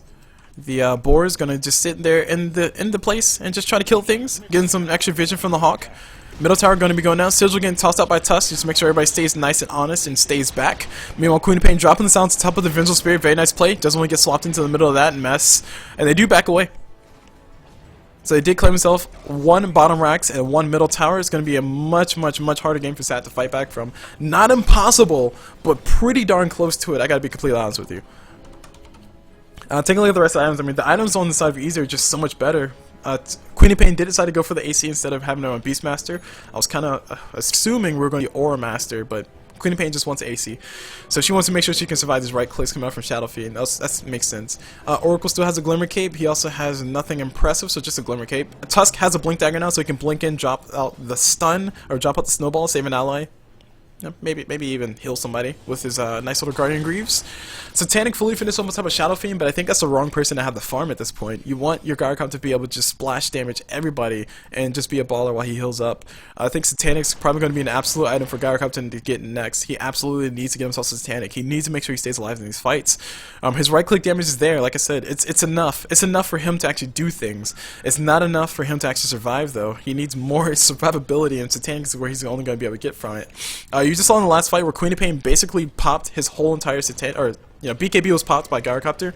The boar is gonna just sit there in the place and just try to kill things, getting some extra vision from the Hawk. Middle tower going to be going down. Sigil getting tossed out by Tusk just to make sure everybody stays nice and honest and stays back. Meanwhile, Queen of Pain dropping the sound to the top of the Vengeful Spirit. Very nice play. Doesn't want to get swapped into the middle of that mess, and they do back away. So they did claim himself one bottom racks and one middle tower. It's going to be a much harder game for Sat to fight back from. Not impossible, but pretty darn close to it. I got to be completely honest with you. Taking a look at the rest of the items, I mean, the items on the side of Easy are just so much better. Queen of Pain did decide to go for the AC instead of having her on Beastmaster. I was kind of assuming we were going to be Aura Master, but Queen of Pain just wants AC. So she wants to make sure she can survive these right clicks coming out from Shadow Fiend. That makes sense. Oracle still has a Glimmer Cape. He also has nothing impressive, so just a Glimmer Cape. Tusk has a Blink Dagger now, so he can blink in, drop out the stun, or drop out the Snowball, save an ally. Maybe even heal somebody with his nice little Guardian Greaves. Satanic fully finished on top of Shadow Fiend, but I think that's the wrong person to have the farm at this point. You want your Gyrocopter to be able to just splash damage everybody and just be a baller while he heals up. I think Satanic's probably going to be an absolute item for Gyrocopter to get next. He absolutely needs to get himself Satanic. He needs to make sure he stays alive in these fights. His right click damage is there. Like I said, it's enough. It's enough for him to actually do things. It's not enough for him to actually survive though. He needs more survivability, and Satanic is where he's only going to be able to get from it. You just saw in the last fight where Queen of Pain basically popped his whole entire Satanic, or You know, BKB was popped by Gyrocopter,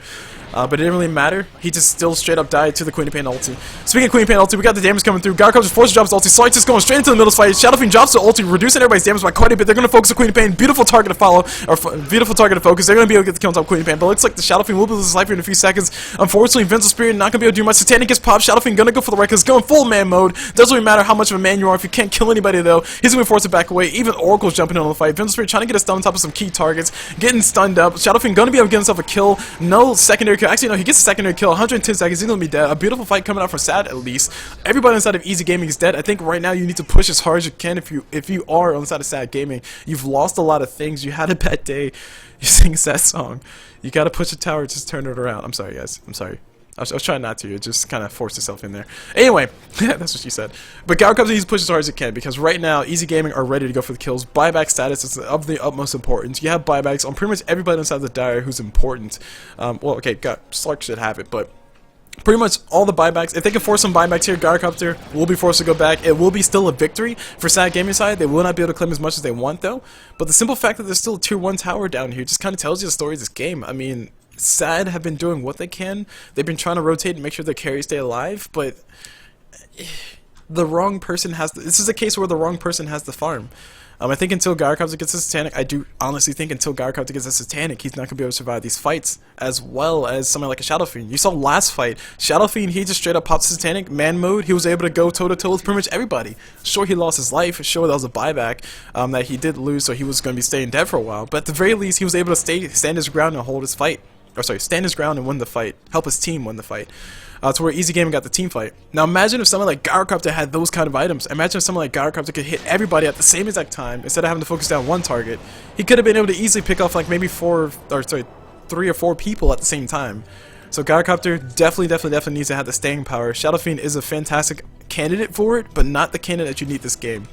but it didn't really matter. He just still straight up died to the Queen of Pain ulti. Speaking of Queen of Pain ulti, we got the damage coming through. Gyrocopter forces drops ulti. Slight just going straight into the middle fight. Shadow Fiend drops the ulti, reducing everybody's damage by quite a bit. They're going to focus on Queen of Pain. Beautiful target to follow, or beautiful target to focus. They're going to be able to get the kill on top of Queen of Pain, but it looks like the Shadow Fiend will be losing his life here in a few seconds. Unfortunately, Vincent Spirit not going to be able to do much. Satanic gets popped. Shadow Fiend going to go for the right because it's going full man mode. Doesn't really matter how much of a man you are if you can't kill anybody though. He's going to be forced to back away. Even Oracle's jumping in on the fight. Vincent Spirit trying to get a stun on top of some key targets, getting stunned up. Shadow Fiend going to be able to get himself a kill. No secondary kill. Actually, no, he gets a secondary kill. 110 seconds. He's going to be dead. A beautiful fight coming out from Sad at least. Everybody inside of Easy Gaming is dead. I think right now you need to push as hard as you can if you are on the side of Sad Gaming. You've lost a lot of things. You had a bad day. You sing a sad song. You got to push a tower. Just turn it around. I'm sorry, guys. I'm sorry. I was trying not to. It just kind of forced itself in there. Anyway, that's what she said. But Gyrocopter needs to push as hard as he can because right now, Easy Gaming are ready to go for the kills. Buyback status is of the utmost importance. You have buybacks on pretty much everybody inside the Dire who's important. Well, okay, Slark should have it, but pretty much all the buybacks, if they can force some buybacks here, Gyrocopter will be forced to go back. It will be still a victory for Sad Gaming side. They will not be able to claim as much as they want, though. But the simple fact that there's still a tier 1 tower down here just kind of tells you the story of this game. I mean, Sad have been doing what they can. They've been trying to rotate and make sure their carries stay alive, but the wrong person has this is a case where the wrong person has the farm. I think until Gyrocopter gets a Satanic, I do honestly think until Gyrocopter gets a Satanic, he's not going to be able to survive these fights, as well as somebody like a Shadow Fiend. You saw last fight, Shadow Fiend, he just straight up popped Satanic, man mode, he was able to go toe-to-toe with pretty much everybody. Sure, he lost his life, sure, that was a buyback that he did lose, so he was going to be staying dead for a while, but at the very least, he was able to stand his ground and hold his fight. Or sorry, stand his ground and win the fight. Help his team win the fight. To where Easy Gaming got the team fight. Now imagine if someone like Gyrocopter had those kind of items. Imagine if someone like Gyrocopter could hit everybody at the same exact time instead of having to focus down one target. He could have been able to easily pick off like maybe 3 or 4 people at the same time. So Gyrocopter definitely needs to have the staying power. Shadow Fiend is a fantastic candidate for it, but not the candidate that you need this game.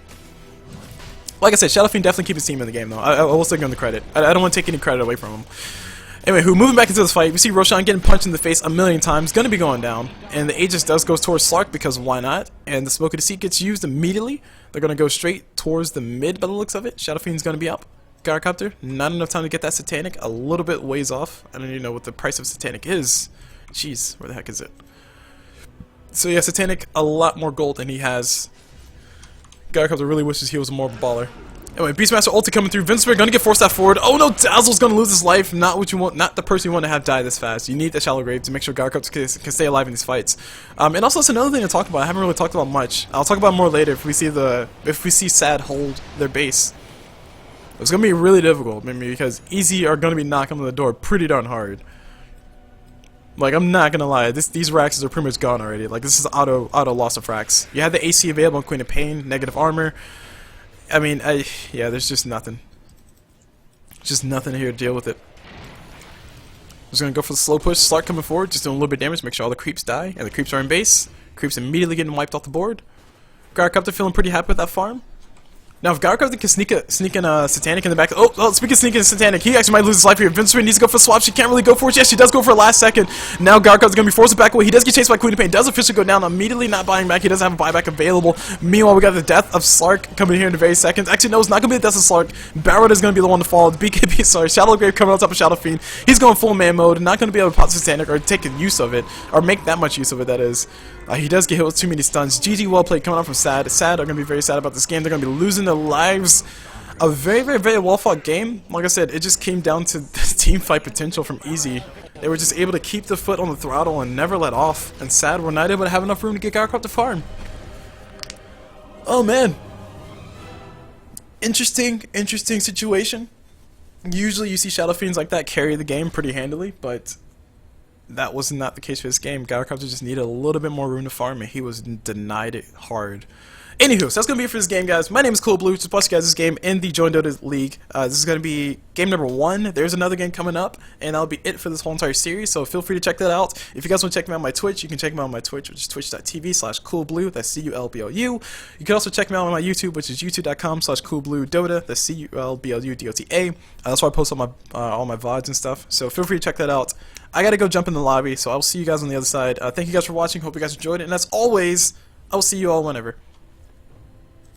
Like I said, Shadow Fiend definitely keep his team in the game though. I will still give him the credit. I don't want to take any credit away from him. Anyway, moving back into this fight, we see Roshan getting punched in the face a million times, gonna be going down, and the Aegis does go towards Slark because why not? And the Smoke of Deceit gets used immediately. They're gonna go straight towards the mid by the looks of it. Shadow Fiend's gonna be up. Gyrocopter, not enough time to get that Satanic, a little bit ways off. I don't even know what the price of Satanic is. Jeez, where the heck is it? So yeah, Satanic, a lot more gold than he has. Gyrocopter really wishes he was more of a baller. Anyway, Beastmaster ulti coming through. Vince Spirit gonna get forced that forward. Oh no, Dazzle's gonna lose his life. Not what you want. Not the person you want to have die this fast. You need the Shallow Grave to make sure Gyrocopter can stay alive in these fights. And also, that's another thing to talk about. I haven't really talked about much. I'll talk about more later if we see Sad hold their base. It's gonna be really difficult, maybe because Easy are gonna be knocking on the door pretty darn hard. Like, I'm not gonna lie, these racks are pretty much gone already. Like, this is auto loss of racks. You had the AC available on Queen of Pain, negative armor. I mean, yeah, there's just nothing. Just nothing here to deal with it. Just gonna go for the slow push. Slark coming forward, just doing a little bit of damage, make sure all the creeps die, and the creeps are in base. Creeps immediately getting wiped off the board. Gyrocopter feeling pretty happy with that farm. Now, if Gyrocopter can sneak in a Satanic in the back. Oh, speaking of sneaking a Satanic, he actually might lose his life here. Vince needs to go for the swap. She can't really go for it. Yes, she does go for it last second. Now, Gyrocopter's going to be forced to back away. He does get chased by Queen of Pain. Does officially go down. Immediately not buying back. He doesn't have a buyback available. Meanwhile, we got the death of Slark coming here in the very seconds. Actually, no, it's not going to be the death of Slark. Barrett is going to be the one to fall. BKB, sorry, Shadow Grave coming on top of Shadow Fiend. He's going full man mode. Not going to be able to pop Satanic or take use of it. Or make that much use of it, that is. He does get hit with too many stuns. GG well played coming out from Sad. Sad are going to be very sad about this game. They're going to be losing their lives. A very well fought game. Like I said, it just came down to the team fight potential from Easy. They were just able to keep the foot on the throttle and never let off. And Sad were not able to have enough room to get Gyrocopter farm. Oh man. Interesting situation. Usually you see Shadow Fiends like that carry the game pretty handily, but that was not the case for this game. Gyrocopter just needed a little bit more room to farm, and he was denied it hard. Anywho, so that's going to be it for this game, guys. My name is CulBlu. Just plus you guys this game in the JoinDota League. This is going to be game number 1. There's another game coming up, and that'll be it for this whole entire series, so feel free to check that out. If you guys want to check me out on my Twitch, you can check me out on my Twitch, which is twitch.tv/CulBlu. That's CulBlu. You can also check me out on my YouTube, which is youtube.com/CulBluDota. That's CulBluDota. That's where I post all my VODs and stuff, so feel free to check that out. I got to go jump in the lobby, so I'll see you guys on the other side. Thank you guys for watching. Hope you guys enjoyed it, and as always, I'll see you all whenever.